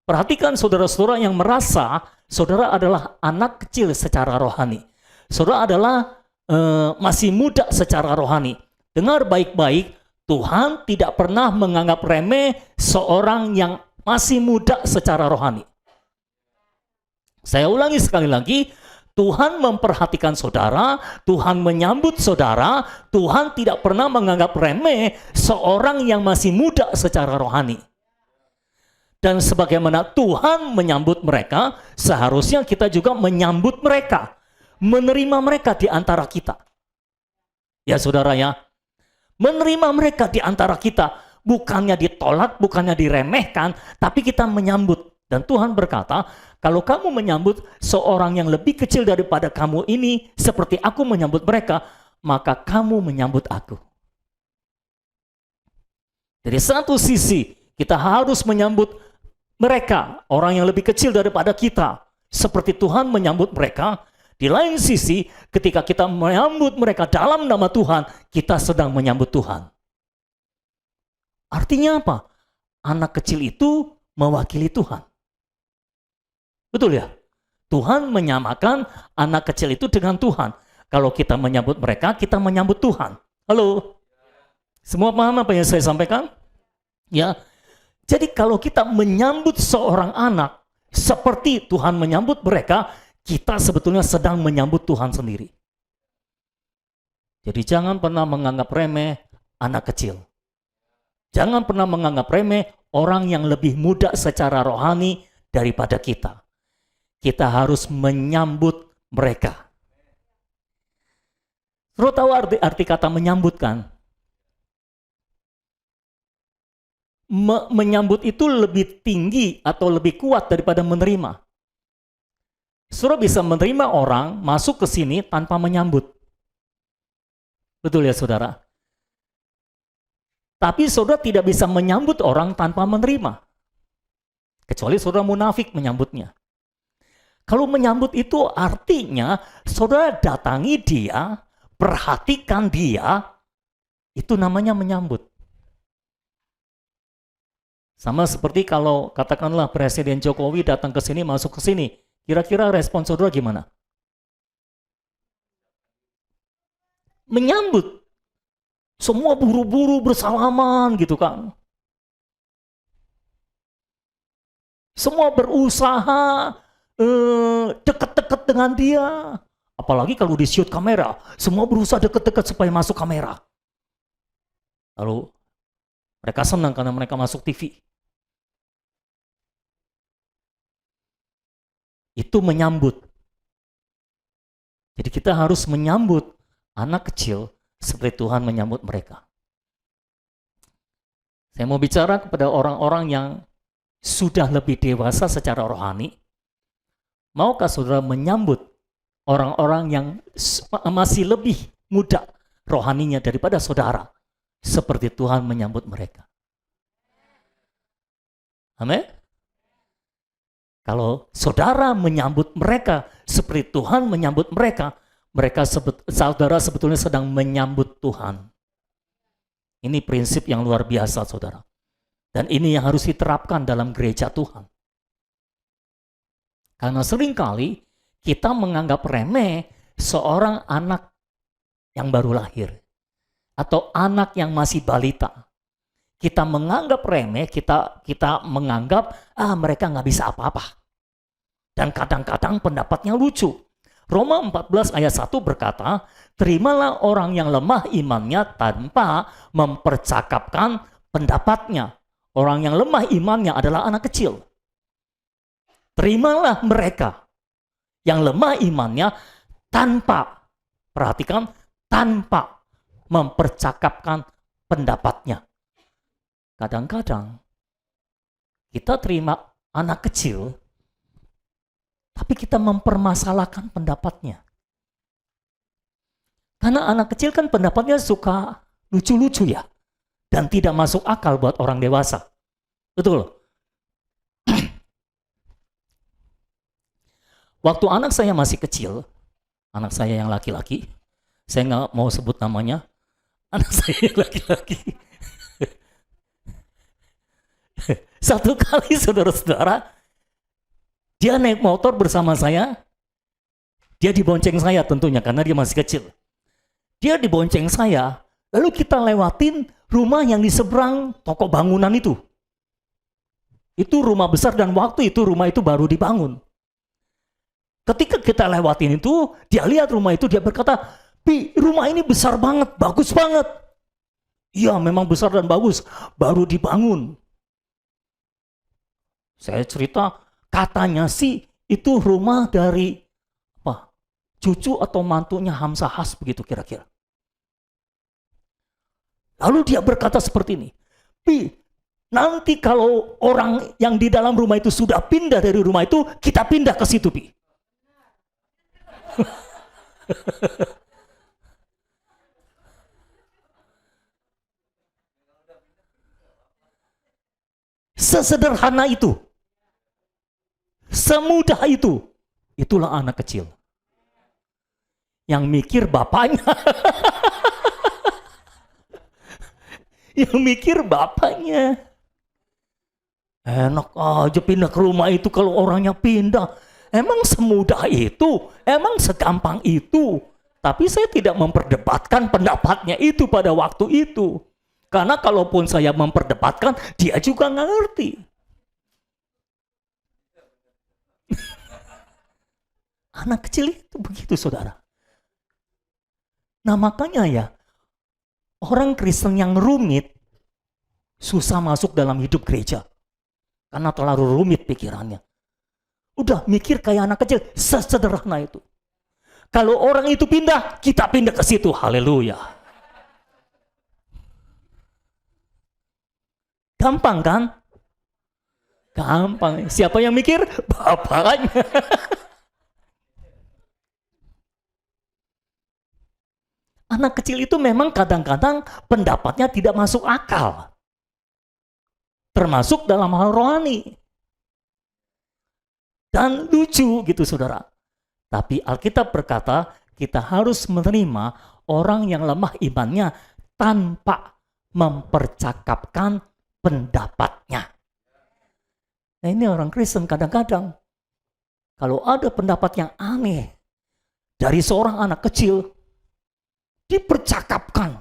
S1: Perhatikan saudara-saudara yang merasa saudara adalah anak kecil secara rohani. Saudara adalah masih muda secara rohani. Dengar baik-baik, Tuhan tidak pernah menganggap remeh seorang yang masih muda secara rohani. Saya ulangi sekali lagi, Tuhan memperhatikan saudara, Tuhan menyambut saudara, Tuhan tidak pernah menganggap remeh seorang yang masih muda secara rohani. Dan sebagaimana Tuhan menyambut mereka, seharusnya kita juga menyambut mereka, menerima mereka di antara kita. Ya saudara ya, menerima mereka di antara kita, bukannya ditolak, bukannya diremehkan, tapi kita menyambut. Dan Tuhan berkata, kalau kamu menyambut seorang yang lebih kecil daripada kamu ini, seperti aku menyambut mereka, maka kamu menyambut aku. Dari satu sisi, kita harus menyambut mereka, orang yang lebih kecil daripada kita, seperti Tuhan menyambut mereka. Di lain sisi, ketika kita menyambut mereka dalam nama Tuhan, kita sedang menyambut Tuhan. Artinya apa? Anak kecil itu mewakili Tuhan. Betul ya? Tuhan menyamakan anak kecil itu dengan Tuhan. Kalau kita menyambut mereka, kita menyambut Tuhan. Halo? Semua paham apa yang saya sampaikan? Ya. Jadi kalau kita menyambut seorang anak seperti Tuhan menyambut mereka, kita sebetulnya sedang menyambut Tuhan sendiri. Jadi jangan pernah menganggap remeh anak kecil. Jangan pernah menganggap remeh orang yang lebih muda secara rohani daripada kita. Kita harus menyambut mereka. Saudara tahu arti kata menyambut kan? Menyambut itu lebih tinggi atau lebih kuat daripada menerima. Saudara bisa menerima orang masuk ke sini tanpa menyambut. Betul ya saudara? Tapi saudara tidak bisa menyambut orang tanpa menerima. Kecuali saudara munafik menyambutnya. Kalau menyambut itu artinya saudara datangi dia, perhatikan dia, itu namanya menyambut. Sama seperti kalau katakanlah Presiden Jokowi datang ke sini, masuk ke sini. Kira-kira respon saudara gimana? Menyambut. Semua buru-buru bersalaman gitu kan. Semua berusaha dekat-dekat dengan dia. Apalagi kalau di shoot kamera. Semua berusaha dekat-dekat supaya masuk kamera. Lalu mereka senang karena mereka masuk TV. Itu menyambut. Jadi kita harus menyambut anak kecil seperti Tuhan menyambut mereka. Saya mau bicara kepada orang-orang yang sudah lebih dewasa secara rohani. Maukah saudara menyambut orang-orang yang masih lebih muda rohaninya daripada saudara seperti Tuhan menyambut mereka? Amin. Kalau saudara menyambut mereka seperti Tuhan menyambut mereka, saudara sebetulnya sedang menyambut Tuhan. Ini prinsip yang luar biasa, saudara. Dan ini yang harus diterapkan dalam gereja Tuhan. Karena seringkali kita menganggap remeh seorang anak yang baru lahir. Atau anak yang masih balita. Kita menganggap remeh, kita menganggap mereka nggak bisa apa-apa. Dan kadang-kadang pendapatnya lucu. Roma 14 ayat 1 berkata, terimalah orang yang lemah imannya tanpa mempercakapkan pendapatnya. Orang yang lemah imannya adalah anak kecil. Terimalah mereka yang lemah imannya tanpa, perhatikan, tanpa mempercakapkan pendapatnya. Kadang-kadang kita terima anak kecil, tapi kita mempermasalahkan pendapatnya. Karena anak kecil kan pendapatnya suka lucu-lucu ya. Dan tidak masuk akal buat orang dewasa. Betul. Waktu anak saya masih kecil, anak saya yang laki-laki, saya nggak mau sebut namanya, anak saya yang laki-laki. Satu kali saudara-saudara, dia naik motor bersama saya, dia dibonceng saya tentunya karena dia masih kecil. Dia dibonceng saya, lalu kita lewatin rumah yang di seberang toko bangunan itu. Itu rumah besar dan waktu itu rumah itu baru dibangun. Ketika kita lewatin itu, dia lihat rumah itu, dia berkata, "Pi, rumah ini besar banget, bagus banget." Iya, memang besar dan bagus, baru dibangun. Saya cerita, katanya sih itu rumah dari cucu atau mantunya Hamzah Has begitu kira-kira. Lalu dia berkata seperti ini, "Pi, nanti kalau orang yang di dalam rumah itu sudah pindah dari rumah itu, kita pindah ke situ, Pi." Sesederhana itu. Semudah itu. Itulah anak kecil. Yang mikir bapaknya. Yang mikir bapaknya. Enak aja pindah ke rumah itu kalau orangnya pindah. Emang semudah itu? Emang segampang itu? Tapi saya tidak memperdebatkan pendapatnya itu pada waktu itu. Karena kalaupun saya memperdebatkan, dia juga nggak ngerti. Anak kecil itu begitu, saudara. Nah makanya ya, orang Kristen yang rumit, susah masuk dalam hidup gereja. Karena terlalu rumit pikirannya. Udah mikir kayak anak kecil, sesederhana itu. Kalau orang itu pindah, kita pindah ke situ. Haleluya. Gampang kan? Gampang. Siapa yang mikir? Bapaknya. Anak kecil itu memang kadang-kadang pendapatnya tidak masuk akal. Termasuk dalam hal rohani. Dan lucu gitu saudara. Tapi Alkitab berkata kita harus menerima orang yang lemah imannya tanpa mempercakapkan pendapatnya. Nah ini orang Kristen kadang-kadang kalau ada pendapat yang aneh dari seorang anak kecil dipercakapkan.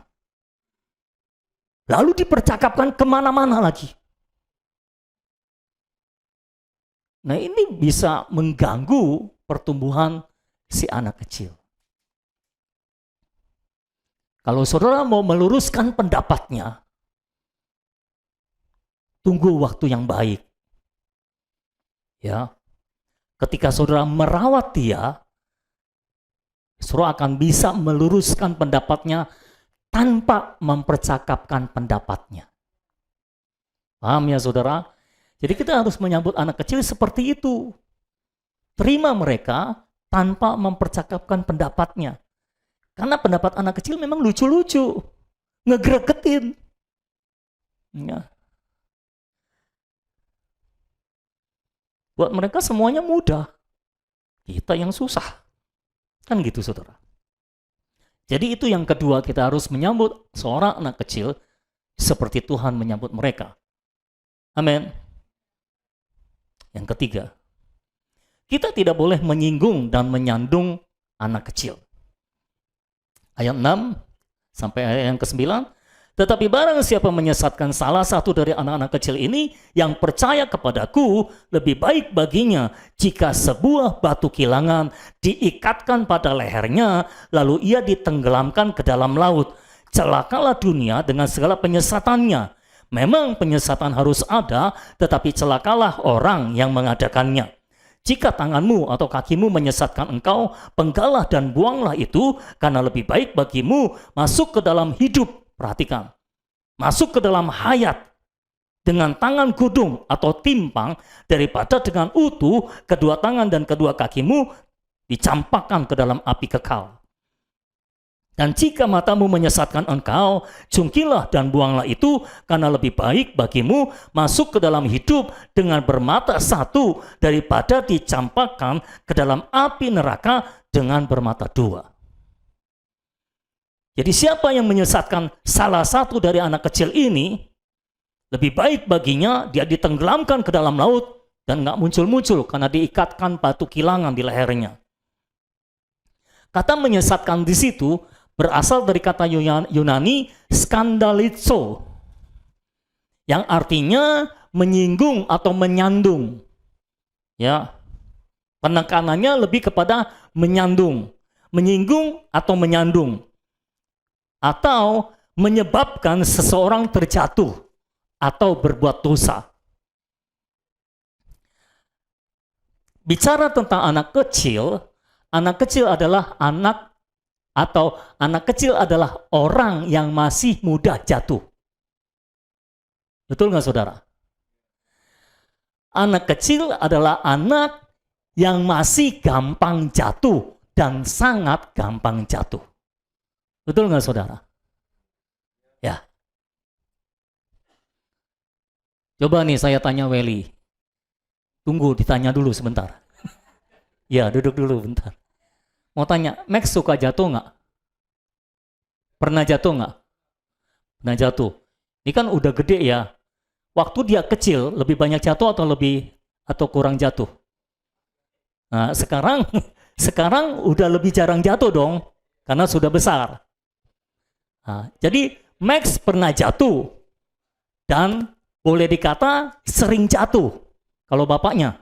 S1: Lalu dipercakapkan kemana-mana lagi. Nah ini bisa mengganggu pertumbuhan si anak kecil. Kalau saudara mau meluruskan pendapatnya, tunggu waktu yang baik. Ya, ketika saudara merawat dia, saudara akan bisa meluruskan pendapatnya tanpa mempercakapkan pendapatnya. Paham ya saudara? Jadi kita harus menyambut anak kecil seperti itu. Terima mereka tanpa mempercakapkan pendapatnya. Karena pendapat anak kecil memang lucu-lucu. Ngegregetin. Ya. Buat mereka semuanya mudah. Kita yang susah. Kan gitu saudara. Jadi itu yang kedua, kita harus menyambut seorang anak kecil seperti Tuhan menyambut mereka. Amin. Yang ketiga, kita tidak boleh menyinggung dan menyandung anak kecil. Ayat 6 sampai ayat yang ke-9. Tetapi barang siapa menyesatkan salah satu dari anak-anak kecil ini yang percaya kepadaku, lebih baik baginya jika sebuah batu kilangan diikatkan pada lehernya, lalu ia ditenggelamkan ke dalam laut. Celakalah dunia dengan segala penyesatannya. Memang penyesatan harus ada, tetapi celakalah orang yang mengadakannya. Jika tanganmu atau kakimu menyesatkan engkau, penggalah dan buanglah itu, karena lebih baik bagimu masuk ke dalam hidup. Perhatikan, masuk ke dalam hayat dengan tangan gudung atau timpang, daripada dengan utuh kedua tangan dan kedua kakimu dicampakkan ke dalam api kekal. Dan jika matamu menyesatkan engkau, jungkilah dan buanglah itu, karena lebih baik bagimu masuk ke dalam hidup dengan bermata satu daripada dicampakkan ke dalam api neraka dengan bermata dua. Jadi siapa yang menyesatkan salah satu dari anak kecil ini, lebih baik baginya dia ditenggelamkan ke dalam laut dan nggak muncul-muncul karena diikatkan batu kilangan di lehernya. Kata menyesatkan di situ berasal dari kata Yunani skandalizo, yang artinya menyinggung atau menyandung. Ya, penekanannya lebih kepada menyandung, menyinggung atau menyandung, atau menyebabkan seseorang terjatuh atau berbuat dosa. Bicara tentang anak kecil adalah anak kecil adalah orang yang masih mudah jatuh. Betul nggak saudara? Anak kecil adalah anak yang masih gampang jatuh dan sangat gampang jatuh. Betul nggak saudara? Ya. Coba nih saya tanya Welly. Tunggu, ditanya dulu sebentar. Ya, duduk dulu bentar. Mau tanya, Max suka jatuh nggak? Pernah jatuh nggak? Pernah jatuh. Ini kan udah gede ya. Waktu dia kecil, lebih banyak jatuh atau kurang jatuh? Nah, sekarang udah lebih jarang jatuh dong, karena sudah besar. Nah, jadi Max pernah jatuh dan boleh dikata sering jatuh. Kalau bapaknya,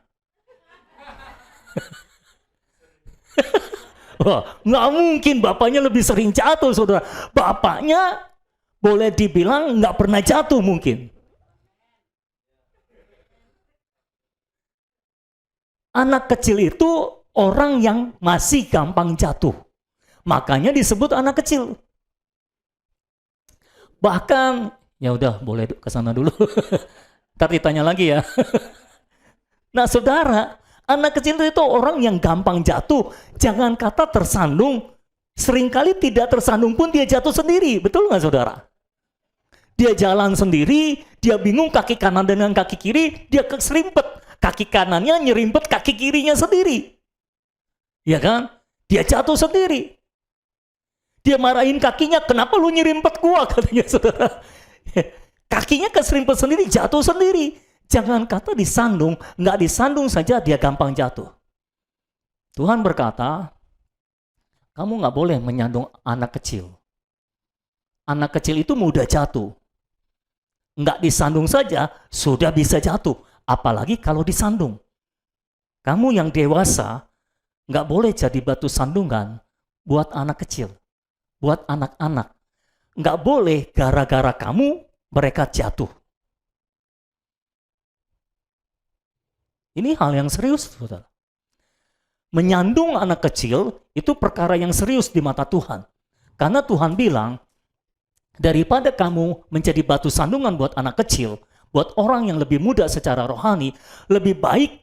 S1: wah, nggak mungkin bapaknya lebih sering jatuh, saudara. Bapaknya boleh dibilang nggak pernah jatuh mungkin. Anak kecil itu orang yang masih gampang jatuh. Makanya disebut anak kecil. Bahkan, ya udah boleh ke sana dulu. Ntar ditanya lagi ya. Nah saudara, anak kecil itu orang yang gampang jatuh. Jangan kata tersandung, seringkali tidak tersandung pun dia jatuh sendiri. Betul nggak saudara? Dia jalan sendiri, dia bingung kaki kanan dengan kaki kiri, dia keserimpet. Kaki kanannya nyerimpet kaki kirinya sendiri. Ya kan? Dia jatuh sendiri. Dia marahin kakinya, kenapa lu nyerimpet gua? Katanya saudara. Kakinya keserimpet sendiri, jatuh sendiri. Jangan kata disandung, nggak disandung saja dia gampang jatuh. Tuhan berkata, kamu nggak boleh menyandung anak kecil. Anak kecil itu mudah jatuh. Nggak disandung saja, sudah bisa jatuh. Apalagi kalau disandung. Kamu yang dewasa, nggak boleh jadi batu sandungan buat anak kecil, buat anak-anak. Nggak boleh gara-gara kamu mereka jatuh. Ini hal yang serius, saudara. Menyandung anak kecil itu perkara yang serius di mata Tuhan. Karena Tuhan bilang, daripada kamu menjadi batu sandungan buat anak kecil, buat orang yang lebih muda secara rohani, lebih baik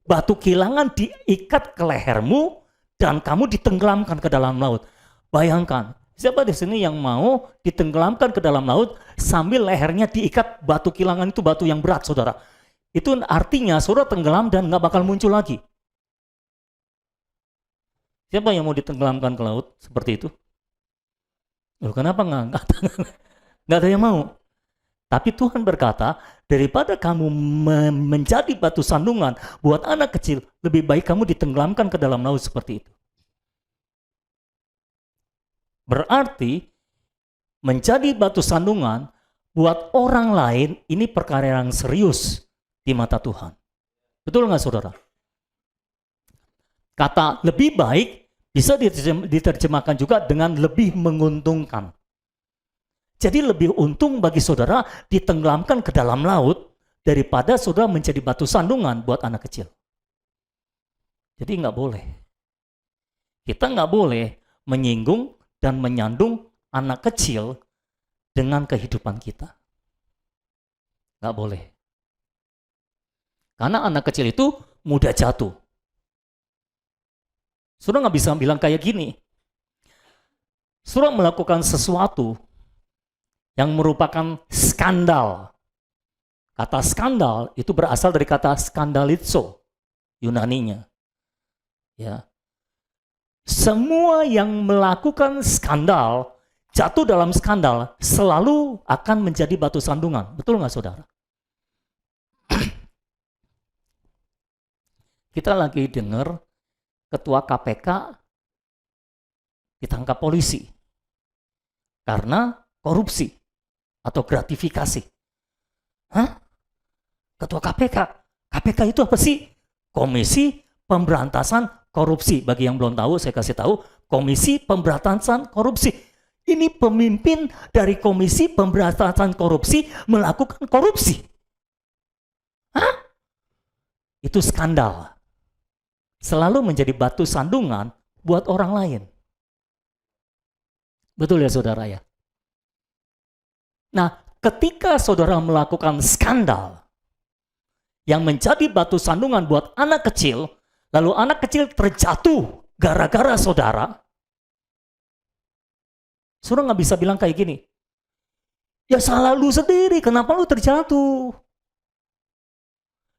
S1: batu kilangan diikat ke lehermu dan kamu ditenggelamkan ke dalam laut. Bayangkan, siapa di sini yang mau ditenggelamkan ke dalam laut sambil lehernya diikat batu kilangan itu batu yang berat, saudara? Itu artinya saudara tenggelam dan nggak bakal muncul lagi. Siapa yang mau ditenggelamkan ke laut seperti itu? Loh, kenapa nggak ada yang mau? Tapi Tuhan berkata, daripada kamu menjadi batu sandungan buat anak kecil, lebih baik kamu ditenggelamkan ke dalam laut seperti itu. Berarti menjadi batu sandungan buat orang lain ini perkara yang serius di mata Tuhan. Betul nggak saudara? Kata lebih baik bisa diterjemahkan juga dengan lebih menguntungkan. Jadi lebih untung bagi saudara ditenggelamkan ke dalam laut daripada saudara menjadi batu sandungan buat anak kecil. Jadi nggak boleh. Kita nggak boleh menyinggung dan menyandung anak kecil dengan kehidupan kita. Nggak boleh. Karena anak kecil itu mudah jatuh. Saudara nggak bisa bilang kayak gini. Saudara melakukan sesuatu yang merupakan skandal. Kata skandal itu berasal dari kata skandalizo, Yunaninya. Ya. Semua yang melakukan skandal, jatuh dalam skandal, selalu akan menjadi batu sandungan. Betul nggak saudara? Kita lagi dengar ketua KPK ditangkap polisi karena korupsi atau gratifikasi. Hah? Ketua KPK? KPK itu apa sih? Komisi Pemberantasan Korupsi. Bagi yang belum tahu, saya kasih tahu. Komisi Pemberantasan Korupsi. Ini pemimpin dari Komisi Pemberantasan Korupsi melakukan korupsi. Hah? Itu skandal. Selalu menjadi batu sandungan buat orang lain. Betul ya saudara ya? Nah, ketika saudara melakukan skandal yang menjadi batu sandungan buat anak kecil, lalu anak kecil terjatuh gara-gara saudara, saudara nggak bisa bilang kayak gini, ya salah lu sendiri, kenapa lu terjatuh?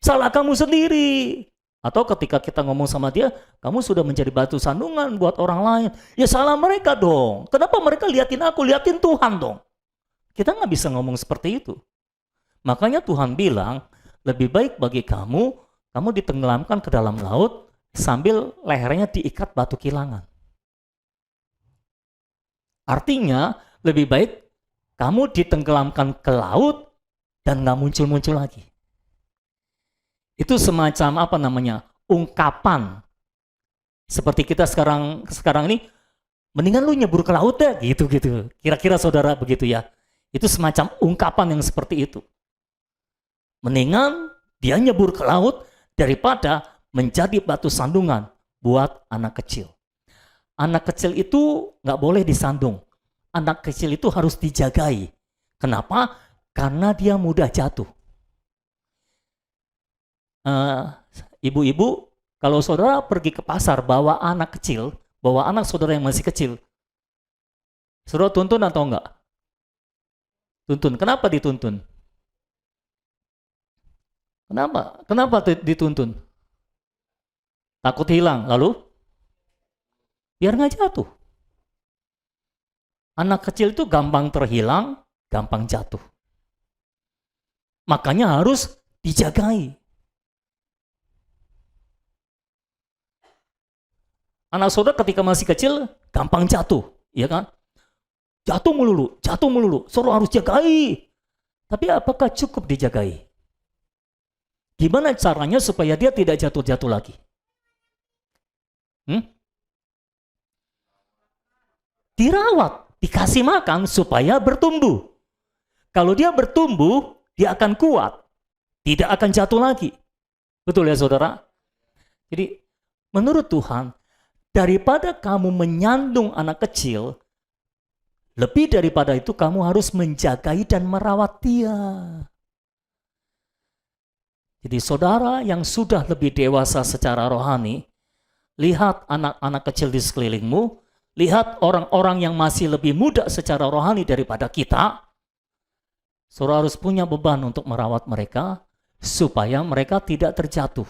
S1: salah kamu sendiri. Atau ketika kita ngomong sama dia, kamu sudah menjadi batu sandungan buat orang lain. Ya salah mereka dong. Kenapa mereka liatin aku? Liatin Tuhan dong. Kita nggak bisa ngomong seperti itu. Makanya Tuhan bilang, lebih baik bagi kamu ditenggelamkan ke dalam laut sambil lehernya diikat batu kilangan. Artinya, lebih baik kamu ditenggelamkan ke laut dan nggak muncul-muncul lagi. Itu semacam apa namanya? Ungkapan. Seperti kita sekarang ini, mendingan lu nyebur ke laut deh, gitu. Kira-kira saudara begitu ya. Itu semacam ungkapan yang seperti itu. Mendingan dia nyebur ke laut daripada menjadi batu sandungan buat anak kecil. Anak kecil itu nggak boleh disandung. Anak kecil itu harus dijagai. Kenapa? Karena dia mudah jatuh. Ibu-ibu, kalau saudara pergi ke pasar bawa anak kecil, bawa anak saudara yang masih kecil, saudara tuntun atau enggak? Tuntun. Kenapa dituntun? Kenapa dituntun? Takut hilang. Lalu? Biar nggak jatuh. Anak kecil itu gampang terhilang, gampang jatuh. Makanya harus dijagai. Anak saudara ketika masih kecil, gampang jatuh. Ya kan? Jatuh melulu. Saudara harus jagai. Tapi apakah cukup dijagai? Gimana caranya supaya dia tidak jatuh-jatuh lagi? Dirawat, dikasih makan supaya bertumbuh. Kalau dia bertumbuh, dia akan kuat. Tidak akan jatuh lagi. Betul ya saudara? Jadi menurut Tuhan, daripada kamu menyandung anak kecil, lebih daripada itu kamu harus menjagai dan merawat dia. Jadi saudara yang sudah lebih dewasa secara rohani, lihat anak-anak kecil di sekelilingmu, lihat orang-orang yang masih lebih muda secara rohani daripada kita. Saudara harus punya beban untuk merawat mereka supaya mereka tidak terjatuh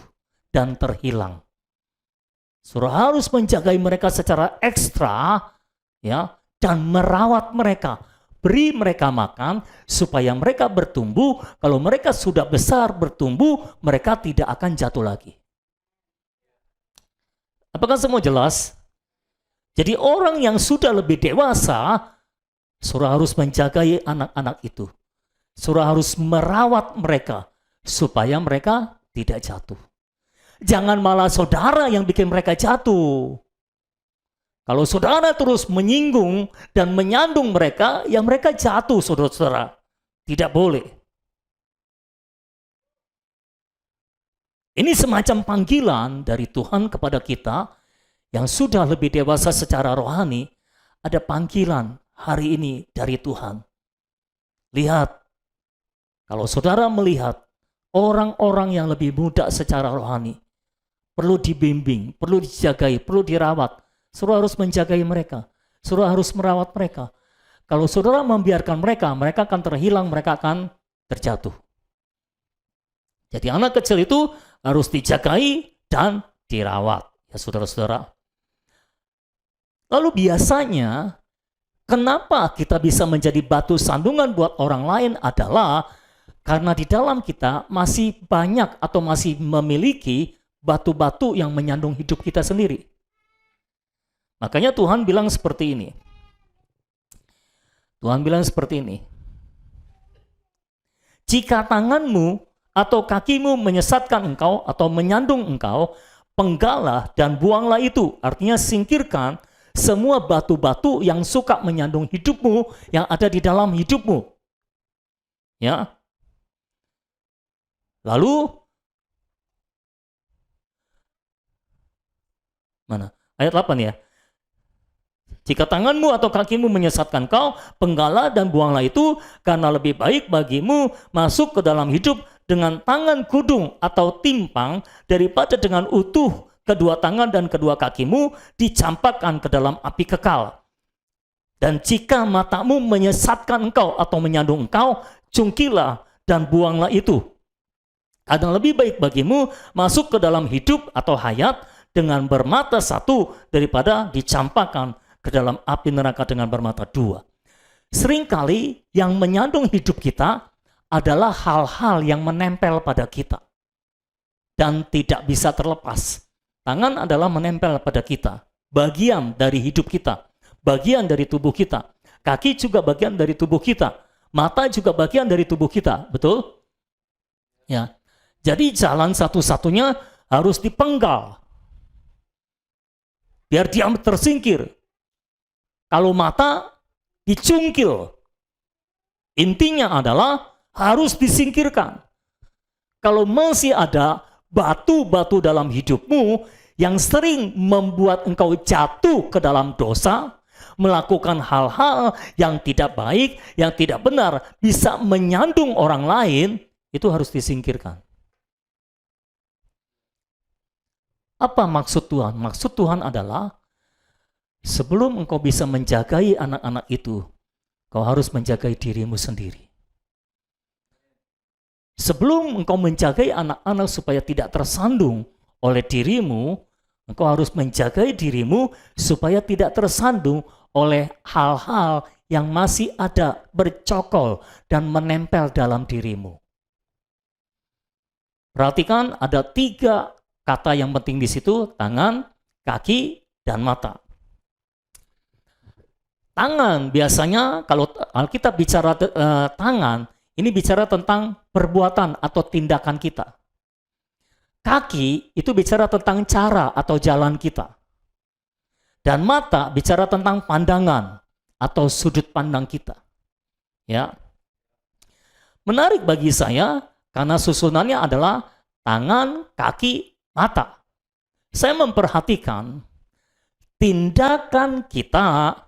S1: dan terhilang. Saudara harus menjagai mereka secara ekstra, ya, dan merawat mereka. Beri mereka makan supaya mereka bertumbuh. Kalau mereka sudah besar bertumbuh, mereka tidak akan jatuh lagi. Apakah semua jelas? Jadi orang yang sudah lebih dewasa, saudara harus menjagai anak-anak itu. Saudara harus merawat mereka supaya mereka tidak jatuh. Jangan malah saudara yang bikin mereka jatuh. Kalau saudara terus menyinggung dan menyandung mereka, ya mereka jatuh saudara-saudara. Tidak boleh. Ini semacam panggilan dari Tuhan kepada kita yang sudah lebih dewasa secara rohani. Ada panggilan hari ini dari Tuhan. Lihat, kalau saudara melihat orang-orang yang lebih muda secara rohani, perlu dibimbing, perlu dijagai, perlu dirawat. Saudara harus menjagai mereka. Saudara harus merawat mereka. Kalau saudara membiarkan mereka, mereka akan terhilang, mereka akan terjatuh. Jadi anak kecil itu harus dijagai dan dirawat. Ya saudara-saudara. Lalu biasanya, kenapa kita bisa menjadi batu sandungan buat orang lain adalah karena di dalam kita masih banyak atau masih memiliki batu-batu yang menyandung hidup kita sendiri. Makanya Tuhan bilang seperti ini. Tuhan bilang seperti ini. Jika tanganmu atau kakimu menyesatkan engkau atau menyandung engkau, penggalah dan buanglah itu. Artinya singkirkan semua batu-batu yang suka menyandung hidupmu, yang ada di dalam hidupmu. Ya. Lalu, mana? Ayat 8 ya. Jika tanganmu atau kakimu menyesatkan kau, penggalah dan buanglah itu, karena lebih baik bagimu masuk ke dalam hidup dengan tangan kudung atau timpang daripada dengan utuh kedua tangan dan kedua kakimu dicampakkan ke dalam api kekal. Dan jika matamu menyesatkan engkau atau menyandung engkau, cungkilah dan buanglah itu. Ada lebih baik bagimu masuk ke dalam hidup atau hayat dengan bermata satu daripada dicampakkan ke dalam api neraka dengan bermata dua. Seringkali yang menyandung hidup kita adalah hal-hal yang menempel pada kita dan tidak bisa terlepas. Tangan adalah menempel pada kita, bagian dari hidup kita, bagian dari tubuh kita. Kaki juga bagian dari tubuh kita, mata juga bagian dari tubuh kita, betul? Ya. Jadi jalan satu-satunya harus dipenggal, biar dia tersingkir. Kalau mata dicungkil, intinya adalah harus disingkirkan. Kalau masih ada batu-batu dalam hidupmu yang sering membuat engkau jatuh ke dalam dosa, melakukan hal-hal yang tidak baik, yang tidak benar, bisa menyandung orang lain, itu harus disingkirkan. Apa maksud Tuhan? Maksud Tuhan adalah sebelum engkau bisa menjagai anak-anak itu, kau harus menjagai dirimu sendiri. Sebelum engkau menjagai anak-anak supaya tidak tersandung oleh dirimu, engkau harus menjagai dirimu supaya tidak tersandung oleh hal-hal yang masih ada bercokol dan menempel dalam dirimu. Perhatikan ada 3 kata yang penting di situ, tangan, kaki, dan mata. Tangan biasanya kalau kita bicara tangan, ini bicara tentang perbuatan atau tindakan kita. Kaki itu bicara tentang cara atau jalan kita. Dan mata bicara tentang pandangan atau sudut pandang kita. Ya. Menarik bagi saya karena susunannya adalah tangan, kaki, mata. Saya memperhatikan tindakan kita,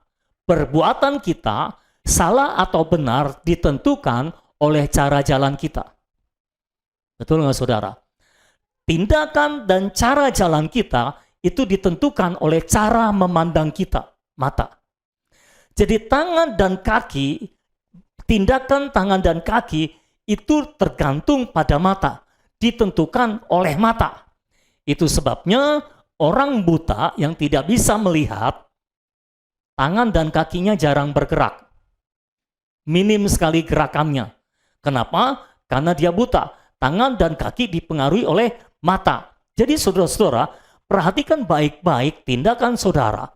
S1: perbuatan kita, salah atau benar ditentukan oleh cara jalan kita. Betul nggak saudara? Tindakan dan cara jalan kita itu ditentukan oleh cara memandang kita, mata. Jadi tangan dan kaki, tindakan tangan dan kaki itu tergantung pada mata, ditentukan oleh mata. Itu sebabnya orang buta yang tidak bisa melihat, tangan dan kakinya jarang bergerak. Minim sekali gerakannya. Kenapa? Karena dia buta. Tangan dan kaki dipengaruhi oleh mata. Jadi saudara-saudara, perhatikan baik-baik tindakan saudara.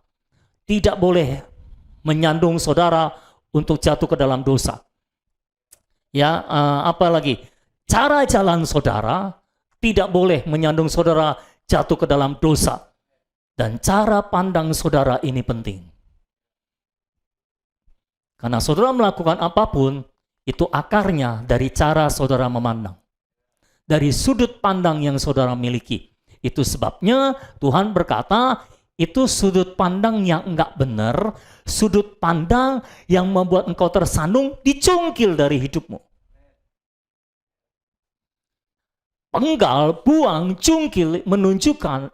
S1: Tidak boleh menyandung saudara untuk jatuh ke dalam dosa. Ya, apalagi cara jalan saudara tidak boleh menyandung saudara jatuh ke dalam dosa. Dan cara pandang saudara ini penting. Karena saudara melakukan apapun, itu akarnya dari cara saudara memandang. Dari sudut pandang yang saudara miliki. Itu sebabnya Tuhan berkata, itu sudut pandang yang enggak benar, sudut pandang yang membuat engkau tersandung, dicungkil dari hidupmu. Penggal, buang, cungkil menunjukkan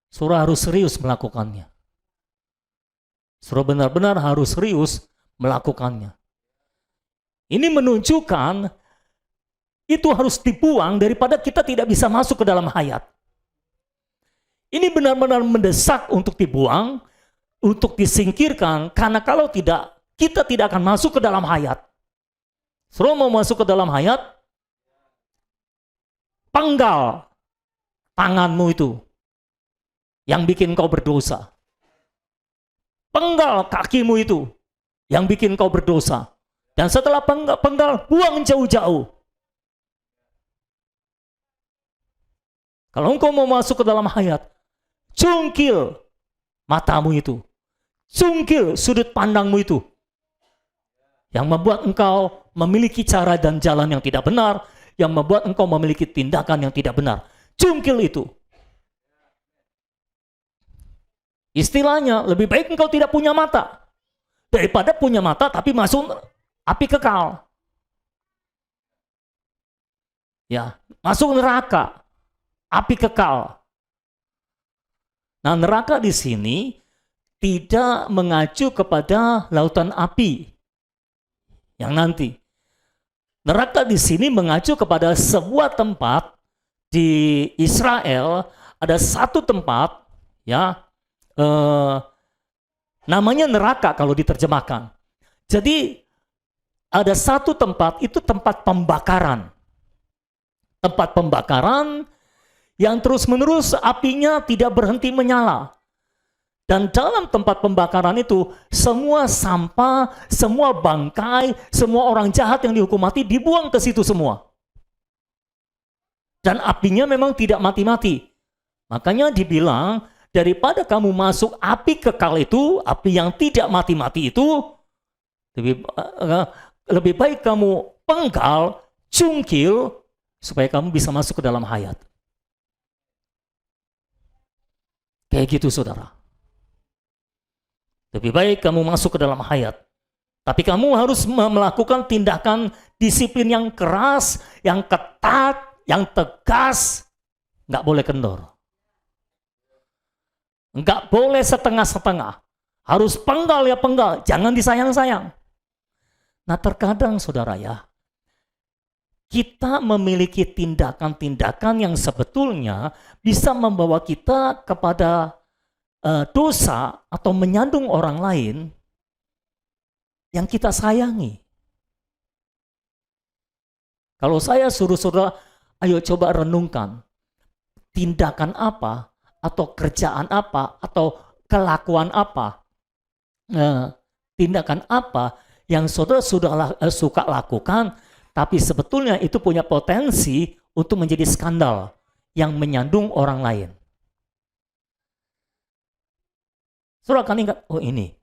S1: saudara harus serius melakukannya. Saudara benar-benar harus serius melakukannya. Ini menunjukkan itu harus dibuang daripada kita tidak bisa masuk ke dalam hayat. Ini benar-benar mendesak untuk dibuang, untuk disingkirkan, karena kalau tidak, kita tidak akan masuk ke dalam hayat. Saudara mau masuk ke dalam hayat, penggal tanganmu itu yang bikin kau berdosa. Penggal kakimu itu yang bikin kau berdosa. Dan setelah penggal, buang jauh-jauh. Kalau engkau mau masuk ke dalam hayat, cungkil matamu itu. Cungkil sudut pandangmu itu. Yang membuat engkau memiliki cara dan jalan yang tidak benar, yang membuat engkau memiliki tindakan yang tidak benar. Cungkil itu. Istilahnya, lebih baik engkau tidak punya mata daripada punya mata tapi masuk api kekal. Ya, masuk neraka, api kekal. Nah, neraka di sini tidak mengacu kepada lautan api yang nanti. Neraka di sini mengacu kepada sebuah tempat di Israel. Ada satu tempat, ya, namanya neraka kalau diterjemahkan. Jadi ada satu tempat, itu tempat pembakaran. Tempat pembakaran yang terus-menerus apinya tidak berhenti menyala. Dan dalam tempat pembakaran itu, semua sampah, semua bangkai, semua orang jahat yang dihukum mati dibuang ke situ semua. Dan apinya memang tidak mati-mati. Makanya dibilang, daripada kamu masuk api kekal itu, api yang tidak mati-mati itu, lebih baik kamu penggal, cungkil, supaya kamu bisa masuk ke dalam hayat. Kayak gitu, saudara. Lebih baik kamu masuk ke dalam hayat. Tapi kamu harus melakukan tindakan disiplin yang keras, yang ketat, yang tegas. Nggak boleh kendor. Nggak boleh setengah-setengah. Harus penggal ya penggal, jangan disayang-sayang. Nah terkadang saudara ya, kita memiliki tindakan-tindakan yang sebetulnya bisa membawa kita kepada dosa atau menyandung orang lain yang kita sayangi. Kalau saya suruh saudara, ayo coba renungkan, tindakan apa, atau kerjaan apa, atau kelakuan apa, tindakan apa yang saudara sudah suka lakukan, tapi sebetulnya itu punya potensi untuk menjadi skandal yang menyandung orang lain. Saudara akan ingat, oh ini.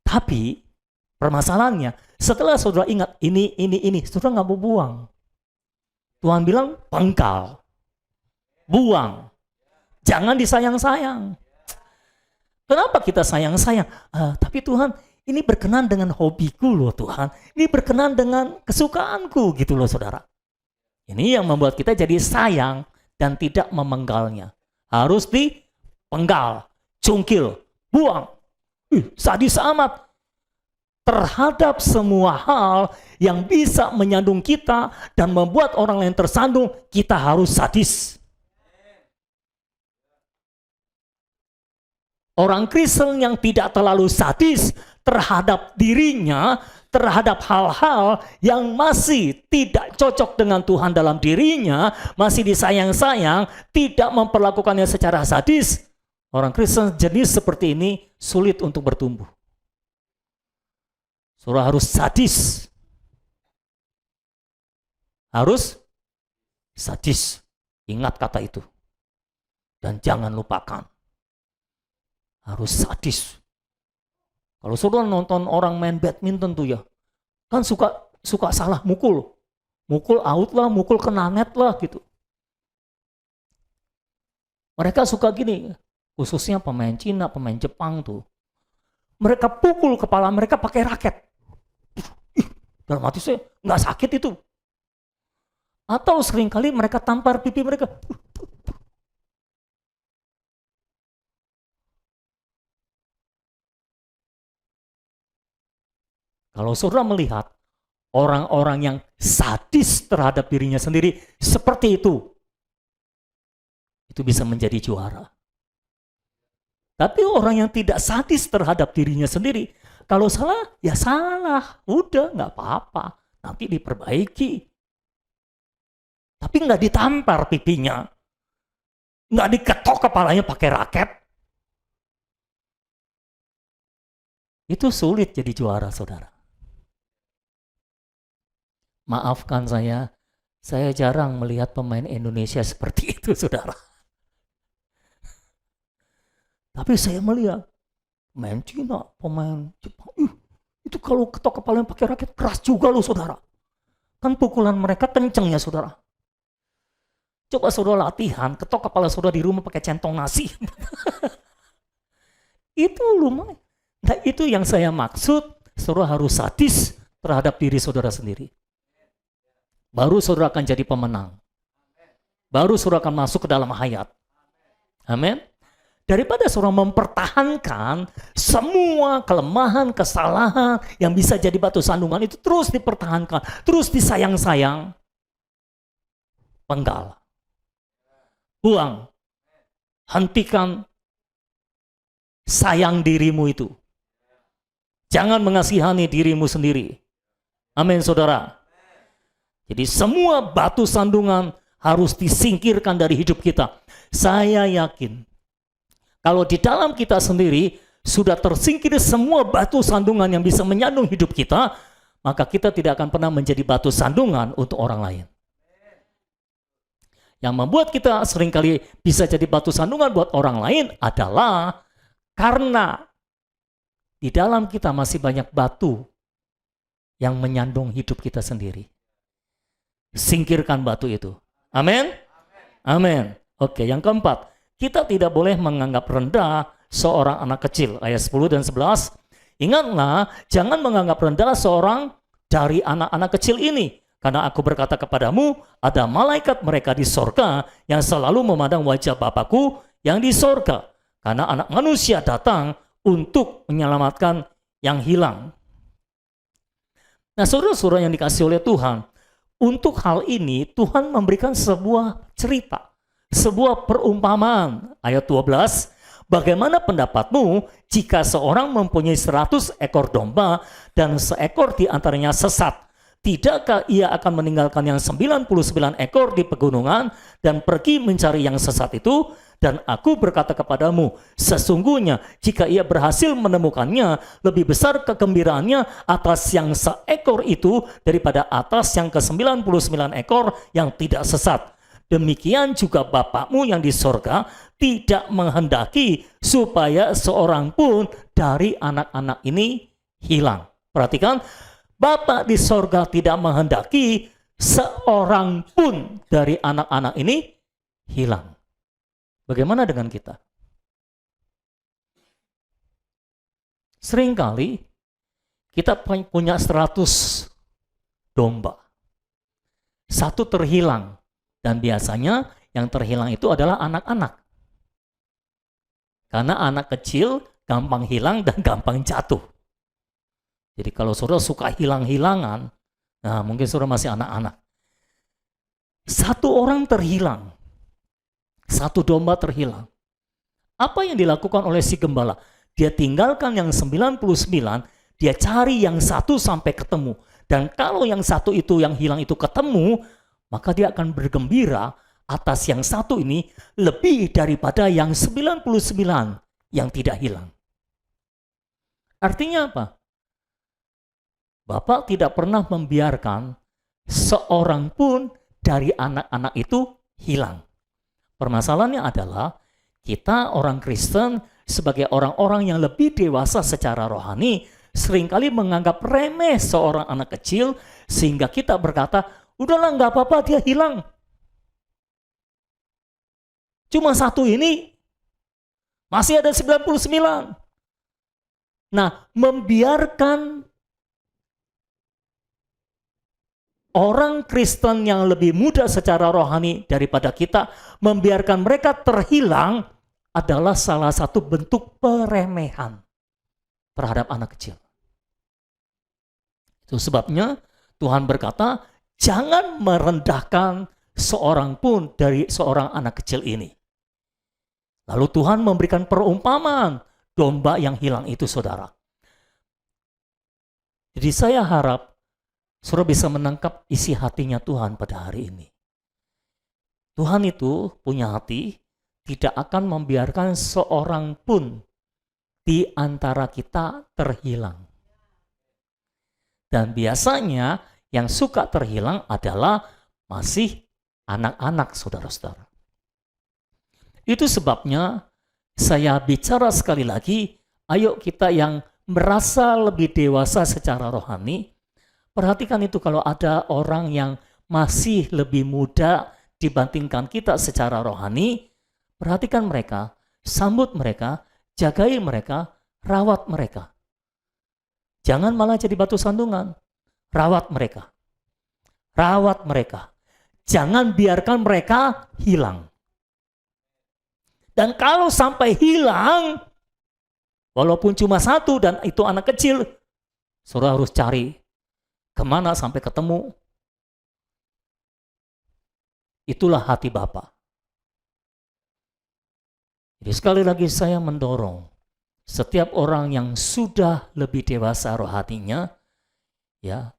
S1: Tapi permasalahannya, setelah saudara ingat ini, saudara nggak mau buang. Tuhan bilang penggal. Buang. Jangan disayang-sayang. Kenapa kita sayang-sayang? Tapi Tuhan, ini berkenan dengan hobiku loh Tuhan. Ini berkenan dengan kesukaanku gitu loh saudara. Ini yang membuat kita jadi sayang dan tidak memenggalnya. Harus dipenggal, cungkil, buang. Sadis amat. Terhadap semua hal yang bisa menyandung kita dan membuat orang lain tersandung, kita harus sadis. Orang Kristen yang tidak terlalu sadis terhadap dirinya, terhadap hal-hal yang masih tidak cocok dengan Tuhan dalam dirinya, masih disayang-sayang, tidak memperlakukannya secara sadis, orang Kristen jenis seperti ini sulit untuk bertumbuh. Saudara harus sadis. Harus sadis. Ingat kata itu. Dan jangan lupakan. Harus sadis. Kalau saudara nonton orang main badminton tuh ya, kan suka salah mukul. Mukul out lah, mukul kena net lah gitu. Mereka suka gini, khususnya pemain Cina, pemain Jepang tuh. Mereka pukul kepala mereka pakai raket. Dalam hati saya, nggak sakit itu. Atau seringkali mereka tampar pipi mereka. Kalau saudara melihat orang-orang yang sadis terhadap dirinya sendiri seperti itu bisa menjadi juara. Tapi orang yang tidak sadis terhadap dirinya sendiri, kalau salah, ya salah. Udah, nggak apa-apa. Nanti diperbaiki. Tapi nggak ditampar pipinya. Nggak diketok kepalanya pakai raket. Itu sulit jadi juara, saudara. Maafkan saya jarang melihat pemain Indonesia seperti itu, saudara. Tapi saya melihat pemain Cina, pemain Jepang, itu kalau ketok kepalanya pakai raket keras juga loh, saudara. Kan pukulan mereka kenceng ya, saudara. Coba saudara latihan, ketok kepala saudara di rumah pakai centong nasi. Itu lumayan. Nah, itu yang saya maksud, saudara harus sadis terhadap diri saudara sendiri. Baru saudara akan jadi pemenang. Baru saudara akan masuk ke dalam hayat. Amin. Daripada seorang mempertahankan semua kelemahan, kesalahan yang bisa jadi batu sandungan itu terus dipertahankan, terus disayang-sayang. Penggal. Buang. Hentikan sayang dirimu itu. Jangan mengasihani dirimu sendiri. Amin, saudara. Jadi semua batu sandungan harus disingkirkan dari hidup kita. Saya yakin, kalau di dalam kita sendiri sudah tersingkir semua batu sandungan yang bisa menyandung hidup kita, maka kita tidak akan pernah menjadi batu sandungan untuk orang lain. Yang membuat kita seringkali bisa jadi batu sandungan buat orang lain adalah karena di dalam kita masih banyak batu yang menyandung hidup kita sendiri. Singkirkan batu itu. Amin? Amin. Oke, yang keempat, kita tidak boleh menganggap rendah seorang anak kecil. Ayat 10 dan 11. Ingatlah, jangan menganggap rendah seorang dari anak-anak kecil ini. Karena aku berkata kepadamu, ada malaikat mereka di sorga yang selalu memandang wajah Bapakku yang di sorga. Karena anak manusia datang untuk menyelamatkan yang hilang. Nah, saudara-saudara yang dikasih oleh Tuhan, untuk hal ini Tuhan memberikan sebuah cerita, sebuah perumpamaan. Ayat 12, bagaimana pendapatmu jika seorang mempunyai 100 ekor domba dan seekor di antaranya sesat? Tidakkah ia akan meninggalkan yang 99 ekor di pegunungan dan pergi mencari yang sesat itu? Dan aku berkata kepadamu, sesungguhnya jika ia berhasil menemukannya, lebih besar kegembiraannya atas yang seekor itu daripada atas yang ke-99 ekor yang tidak sesat. Demikian juga Bapakmu yang di sorga tidak menghendaki supaya seorang pun dari anak-anak ini hilang. Perhatikan, Bapa di sorga tidak menghendaki seorang pun dari anak-anak ini hilang. Bagaimana dengan kita? Seringkali kita punya 100 domba. Satu terhilang. Dan biasanya yang terhilang itu adalah anak-anak. Karena anak kecil gampang hilang dan gampang jatuh. Jadi kalau saudara suka hilang-hilangan, nah mungkin saudara masih anak-anak. Satu orang terhilang. Satu domba terhilang. Apa yang dilakukan oleh si gembala? Dia tinggalkan yang 99, dia cari yang satu sampai ketemu. Dan kalau yang satu itu yang hilang itu ketemu, maka dia akan bergembira atas yang satu ini lebih daripada yang 99 yang tidak hilang. Artinya apa? Bapak tidak pernah membiarkan seorang pun dari anak-anak itu hilang. Permasalahannya adalah kita orang Kristen sebagai orang-orang yang lebih dewasa secara rohani seringkali menganggap remeh seorang anak kecil sehingga kita berkata, udahlah nggak apa-apa dia hilang. Cuma satu ini masih ada 99. Nah, membiarkan orang Kristen yang lebih muda secara rohani daripada kita, membiarkan mereka terhilang adalah salah satu bentuk peremehan terhadap anak kecil. Itu sebabnya Tuhan berkata, jangan merendahkan seorang pun dari seorang anak kecil ini. Lalu Tuhan memberikan perumpamaan domba yang hilang itu, saudara. Jadi saya harap saudara bisa menangkap isi hatinya Tuhan pada hari ini. Tuhan itu punya hati, tidak akan membiarkan seorang pun di antara kita terhilang. Dan biasanya yang suka terhilang adalah masih anak-anak, saudara-saudara. Itu sebabnya saya bicara sekali lagi, ayo kita yang merasa lebih dewasa secara rohani, perhatikan itu kalau ada orang yang masih lebih muda dibandingkan kita secara rohani, perhatikan mereka, sambut mereka, jagai mereka, rawat mereka. Jangan malah jadi batu sandungan, rawat mereka. Rawat mereka. Jangan biarkan mereka hilang. Dan kalau sampai hilang, walaupun cuma satu dan itu anak kecil, saudara harus cari kemana sampai ketemu. Itulah hati Bapa. Jadi sekali lagi saya mendorong setiap orang yang sudah lebih dewasa rohaninya, ya,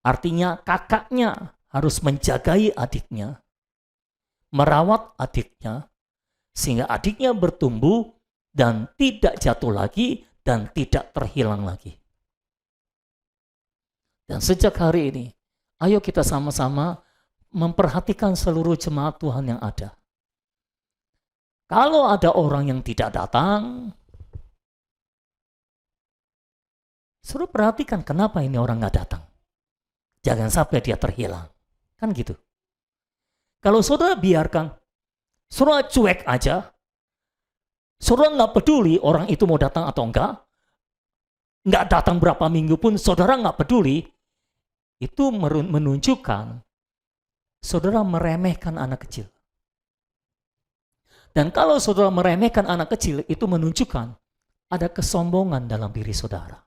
S1: artinya kakaknya harus menjagai adiknya, merawat adiknya, sehingga adiknya bertumbuh dan tidak jatuh lagi dan tidak terhilang lagi. Dan sejak hari ini, ayo kita sama-sama memperhatikan seluruh jemaat Tuhan yang ada. Kalau ada orang yang tidak datang, suruh perhatikan kenapa ini orang nggak datang. Jangan sampai dia terhilang. Kan gitu. Kalau saudara biarkan, saudara cuek aja, saudara nggak peduli orang itu mau datang atau enggak, nggak datang berapa minggu pun saudara nggak peduli, itu menunjukkan saudara meremehkan anak kecil. Dan kalau saudara meremehkan anak kecil, itu menunjukkan ada kesombongan dalam diri saudara.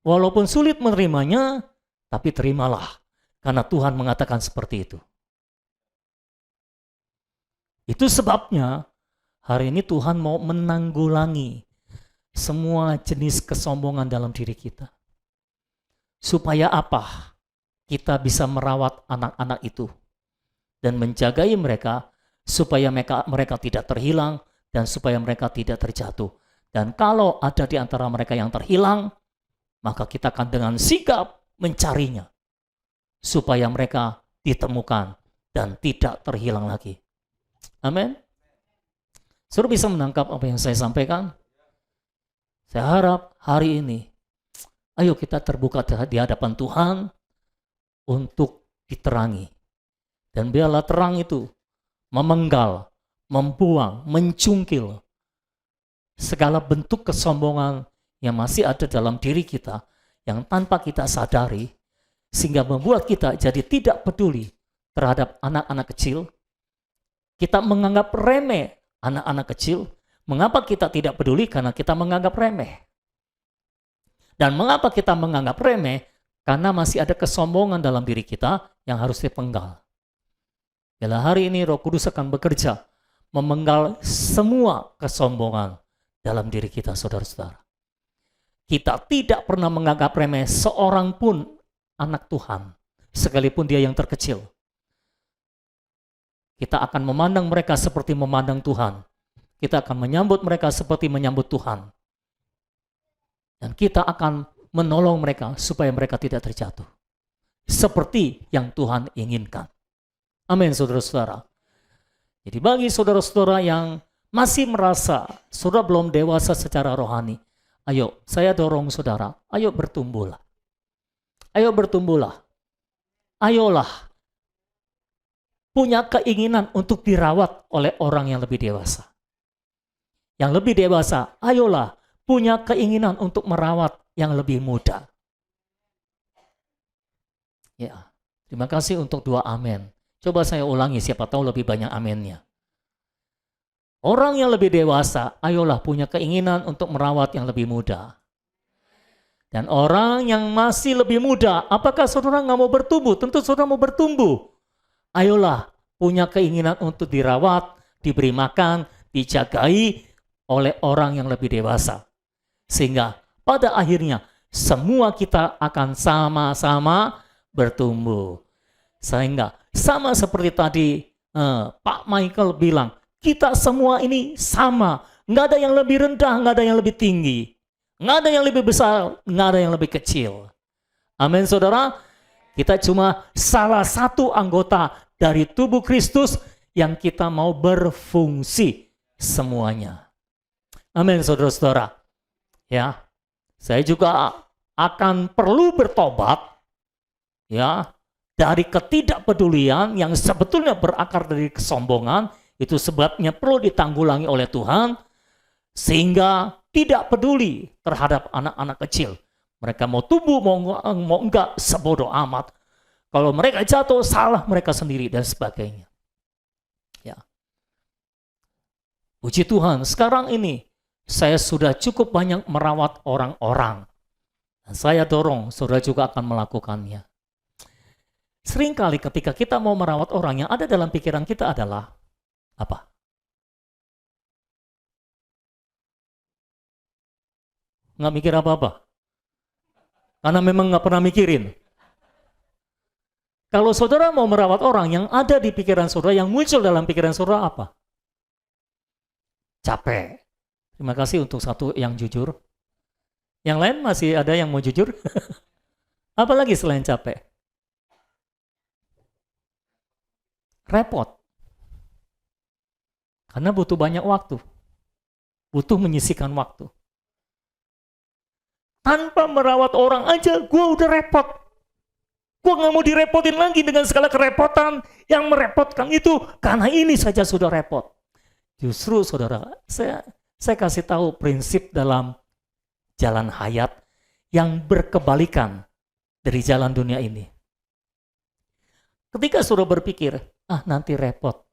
S1: Walaupun sulit menerimanya, tapi terimalah. Karena Tuhan mengatakan seperti itu. Itu sebabnya hari ini Tuhan mau menanggulangi semua jenis kesombongan dalam diri kita. Supaya apa? Kita bisa merawat anak-anak itu dan menjagai mereka supaya mereka tidak terhilang dan supaya mereka tidak terjatuh. Dan kalau ada di antara mereka yang terhilang, maka kita akan dengan sigap mencarinya supaya mereka ditemukan dan tidak terhilang lagi. Amin. Saudara bisa menangkap apa yang saya sampaikan? Saya harap hari ini, ayo kita terbuka di hadapan Tuhan untuk diterangi. Dan biarlah terang itu memenggal, membuang, mencungkil segala bentuk kesombongan yang masih ada dalam diri kita yang tanpa kita sadari, sehingga membuat kita jadi tidak peduli terhadap anak-anak kecil. Kita menganggap remeh anak-anak kecil. Mengapa kita tidak peduli? Karena kita menganggap remeh. Dan mengapa kita menganggap remeh? Karena masih ada kesombongan dalam diri kita yang harus dipenggal. Bila hari ini Roh Kudus akan bekerja memenggal semua kesombongan dalam diri kita, saudara-saudara. Kita tidak pernah menganggap remeh seorang pun anak Tuhan, sekalipun dia yang terkecil. Kita akan memandang mereka seperti memandang Tuhan. Kita akan menyambut mereka seperti menyambut Tuhan. Dan kita akan menolong mereka supaya mereka tidak terjatuh. Seperti yang Tuhan inginkan. Amin, saudara-saudara. Jadi bagi saudara-saudara yang masih merasa saudara belum dewasa secara rohani, ayo saya dorong saudara, ayo bertumbuhlah. Ayo bertumbuhlah. Ayolah punya keinginan untuk dirawat oleh orang yang lebih dewasa. Yang lebih dewasa, ayolah punya keinginan untuk merawat yang lebih muda. Ya, terima kasih untuk dua amin. Coba saya ulangi, siapa tahu lebih banyak aminnya. Orang yang lebih dewasa, ayolah punya keinginan untuk merawat yang lebih muda. Dan orang yang masih lebih muda, apakah saudara nggak mau bertumbuh? Tentu saudara mau bertumbuh. Ayolah punya keinginan untuk dirawat, diberi makan, dijagai oleh orang yang lebih dewasa. Sehingga pada akhirnya semua kita akan sama-sama bertumbuh. Sehingga sama seperti tadi Pak Michael bilang, kita semua ini sama. Nggak ada yang lebih rendah, nggak ada yang lebih tinggi. Nggak ada yang lebih besar, nggak ada yang lebih kecil. Amin, saudara. Kita cuma salah satu anggota dari tubuh Kristus yang kita mau berfungsi semuanya. Amin, saudara-saudara. Ya, saya juga akan perlu bertobat ya dari ketidakpedulian yang sebetulnya berakar dari kesombongan. Itu sebabnya perlu ditanggulangi oleh Tuhan sehingga tidak peduli terhadap anak-anak kecil. Mereka mau tumbuh, mau enggak, sebodoh amat. Kalau mereka jatuh, salah mereka sendiri dan sebagainya. Ya. Puji Tuhan, sekarang ini saya sudah cukup banyak merawat orang-orang. Dan saya dorong saudara juga akan melakukannya. Seringkali ketika kita mau merawat orang, yang ada dalam pikiran kita adalah apa? Nggak mikir apa-apa. Karena memang nggak pernah mikirin. Kalau saudara mau merawat orang, yang ada di pikiran saudara, yang muncul dalam pikiran saudara apa? Capek. Terima kasih untuk satu yang jujur. Yang lain masih ada yang mau jujur? Apalagi selain capek? Repot. Karena butuh banyak waktu. Butuh menyisihkan waktu. Tanpa merawat orang aja, gue udah repot. Gue gak mau direpotin lagi dengan segala kerepotan. Yang merepotkan itu, karena ini saja sudah repot. Justru saudara, saya kasih tahu prinsip dalam jalan hayat yang berkebalikan dari jalan dunia ini. Ketika saudara berpikir, nanti repot,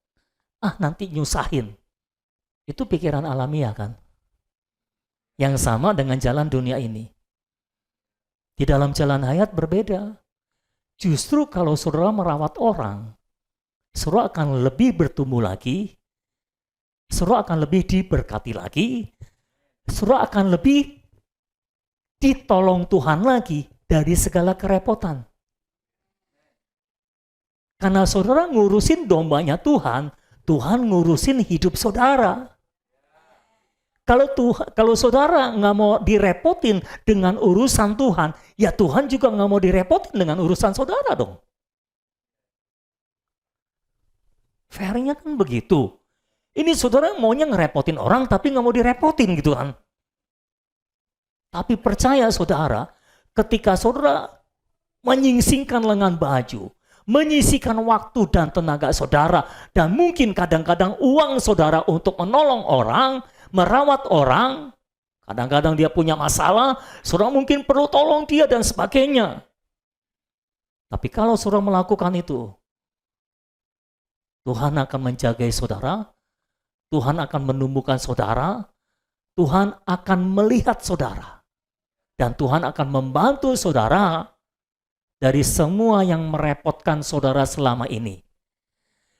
S1: nanti nyusahin. Itu pikiran alamiah kan? Yang sama dengan jalan dunia ini. Di dalam jalan hayat berbeda. Justru kalau saudara merawat orang, saudara akan lebih bertumbuh lagi, saudara akan lebih diberkati lagi, saudara akan lebih ditolong Tuhan lagi dari segala kerepotan. Karena saudara ngurusin dombanya Tuhan, Tuhan ngurusin hidup saudara. Kalau saudara nggak mau direpotin dengan urusan Tuhan, ya Tuhan juga nggak mau direpotin dengan urusan saudara dong. Fairnya kan begitu. Ini saudara maunya ngerepotin orang tapi nggak mau direpotin gitu kan. Tapi percaya saudara, ketika saudara menyingsingkan lengan baju, menyisihkan waktu dan tenaga saudara, dan mungkin kadang-kadang uang saudara untuk menolong orang, merawat orang, kadang-kadang dia punya masalah, saudara mungkin perlu tolong dia dan sebagainya. Tapi kalau saudara melakukan itu, Tuhan akan menjaga saudara, Tuhan akan menumbuhkan saudara, Tuhan akan melihat saudara, dan Tuhan akan membantu saudara dari semua yang merepotkan saudara selama ini.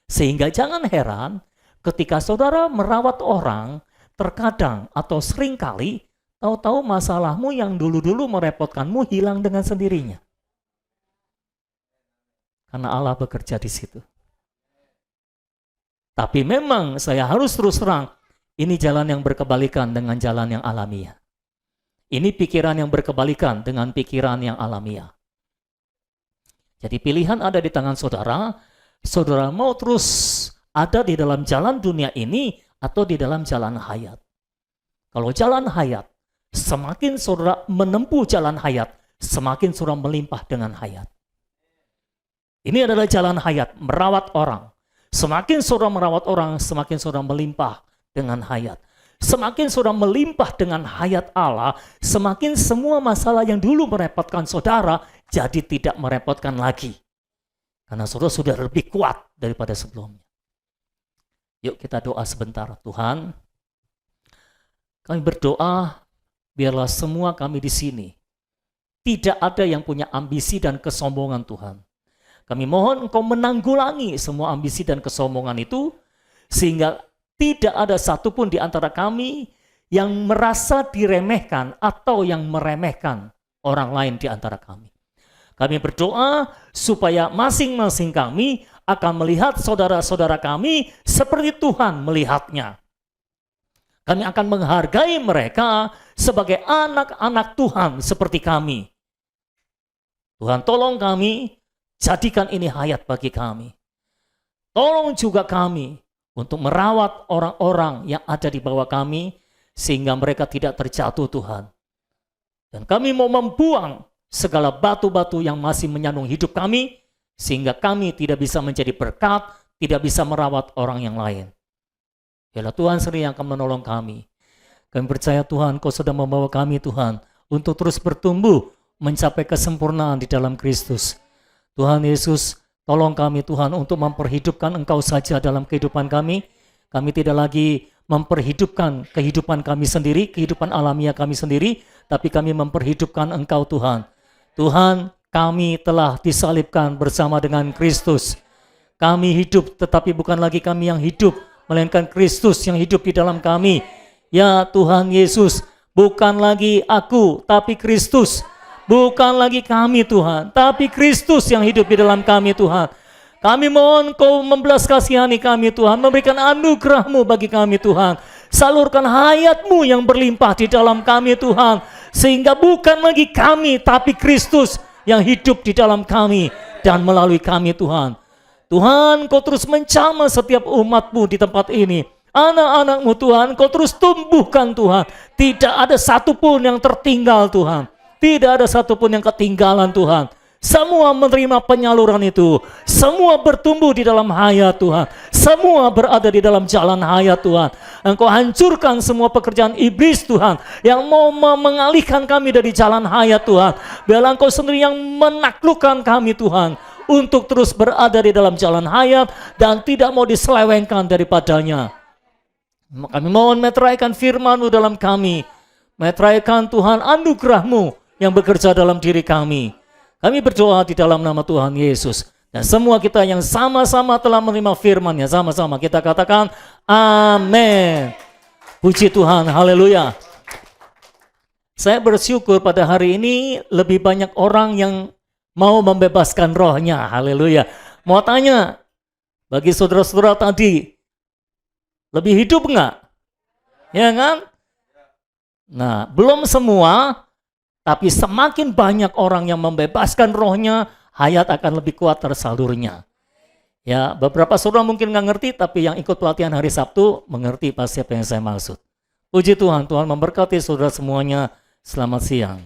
S1: Sehingga jangan heran ketika saudara merawat orang, terkadang atau seringkali tahu-tahu masalahmu yang dulu-dulu merepotkanmu hilang dengan sendirinya. Karena Allah bekerja di situ. Tapi memang saya harus terus terang, ini jalan yang berkebalikan dengan jalan yang alamiah. Ini pikiran yang berkebalikan dengan pikiran yang alamiah. Jadi pilihan ada di tangan saudara, saudara mau terus ada di dalam jalan dunia ini atau di dalam jalan hayat. Kalau jalan hayat, semakin saudara menempuh jalan hayat, semakin saudara melimpah dengan hayat. Ini adalah jalan hayat, merawat orang. Semakin saudara merawat orang, semakin saudara melimpah dengan hayat. Semakin saudara melimpah dengan hayat Allah, semakin semua masalah yang dulu merepotkan saudara, jadi tidak merepotkan lagi. Karena saudara sudah lebih kuat daripada sebelumnya. Yuk kita doa sebentar. Tuhan, kami berdoa biarlah semua kami di sini tidak ada yang punya ambisi dan kesombongan Tuhan. Kami mohon Engkau menanggulangi semua ambisi dan kesombongan itu sehingga tidak ada satupun di antara kami yang merasa diremehkan atau yang meremehkan orang lain di antara kami. Kami berdoa supaya masing-masing kami akan melihat saudara-saudara kami seperti Tuhan melihatnya. Kami akan menghargai mereka sebagai anak-anak Tuhan seperti kami. Tuhan tolong kami, jadikan ini hayat bagi kami. Tolong juga kami untuk merawat orang-orang yang ada di bawah kami sehingga mereka tidak terjatuh Tuhan. Dan kami mau membuang segala batu-batu yang masih menyandung hidup kami sehingga kami tidak bisa menjadi berkat, tidak bisa merawat orang yang lain. Biarlah Tuhan sendiri yang akan menolong kami. Kami percaya Tuhan, Kau sudah membawa kami Tuhan untuk terus bertumbuh mencapai kesempurnaan di dalam Kristus. Tuhan Yesus, tolong kami Tuhan untuk memperhidupkan Engkau saja dalam kehidupan kami. Kami tidak lagi memperhidupkan kehidupan kami sendiri, kehidupan alamiah kami sendiri, tapi kami memperhidupkan Engkau Tuhan. Tuhan, kami telah disalibkan bersama dengan Kristus. Kami hidup, tetapi bukan lagi kami yang hidup, melainkan Kristus yang hidup di dalam kami. Ya Tuhan Yesus, bukan lagi aku, tapi Kristus. Bukan lagi kami Tuhan, tapi Kristus yang hidup di dalam kami Tuhan. Kami mohon Kau membelas kasihani kami Tuhan, memberikan anugerah-Mu bagi kami Tuhan. Salurkan hayat-Mu yang berlimpah di dalam kami Tuhan. Sehingga bukan lagi kami, tapi Kristus yang hidup di dalam kami dan melalui kami Tuhan. Tuhan, Kau terus menjamah setiap umat-Mu di tempat ini. Anak-anak-Mu Tuhan, Kau terus tumbuhkan Tuhan. Tidak ada satupun yang tertinggal Tuhan. Tidak ada satupun yang ketinggalan Tuhan. Semua menerima penyaluran itu. Semua bertumbuh di dalam hayat Tuhan. Semua berada di dalam jalan hayat Tuhan. Engkau hancurkan semua pekerjaan iblis Tuhan, yang mau mengalihkan kami dari jalan hayat Tuhan. Biarlah Engkau sendiri yang menaklukkan kami Tuhan, untuk terus berada di dalam jalan hayat dan tidak mau diselewengkan daripadanya. Kami mohon meteraikan firman-Mu dalam kami. Meteraikan Tuhan anugerah-Mu yang bekerja dalam diri kami. Kami berdoa di dalam nama Tuhan Yesus. Dan semua kita yang sama-sama telah menerima firman-Nya, sama-sama kita katakan amin. Puji Tuhan, haleluya. Saya bersyukur pada hari ini lebih banyak orang yang mau membebaskan rohnya, haleluya. Mau tanya, bagi saudara-saudara tadi, lebih hidup enggak? Ya kan? Nah, belum semua. Tapi semakin banyak orang yang membebaskan rohnya, hayat akan lebih kuat tersalurnya. Ya, beberapa saudara mungkin nggak ngerti, tapi yang ikut pelatihan hari Sabtu mengerti pasti apa yang saya maksud. Puji Tuhan, Tuhan memberkati saudara semuanya. Selamat siang.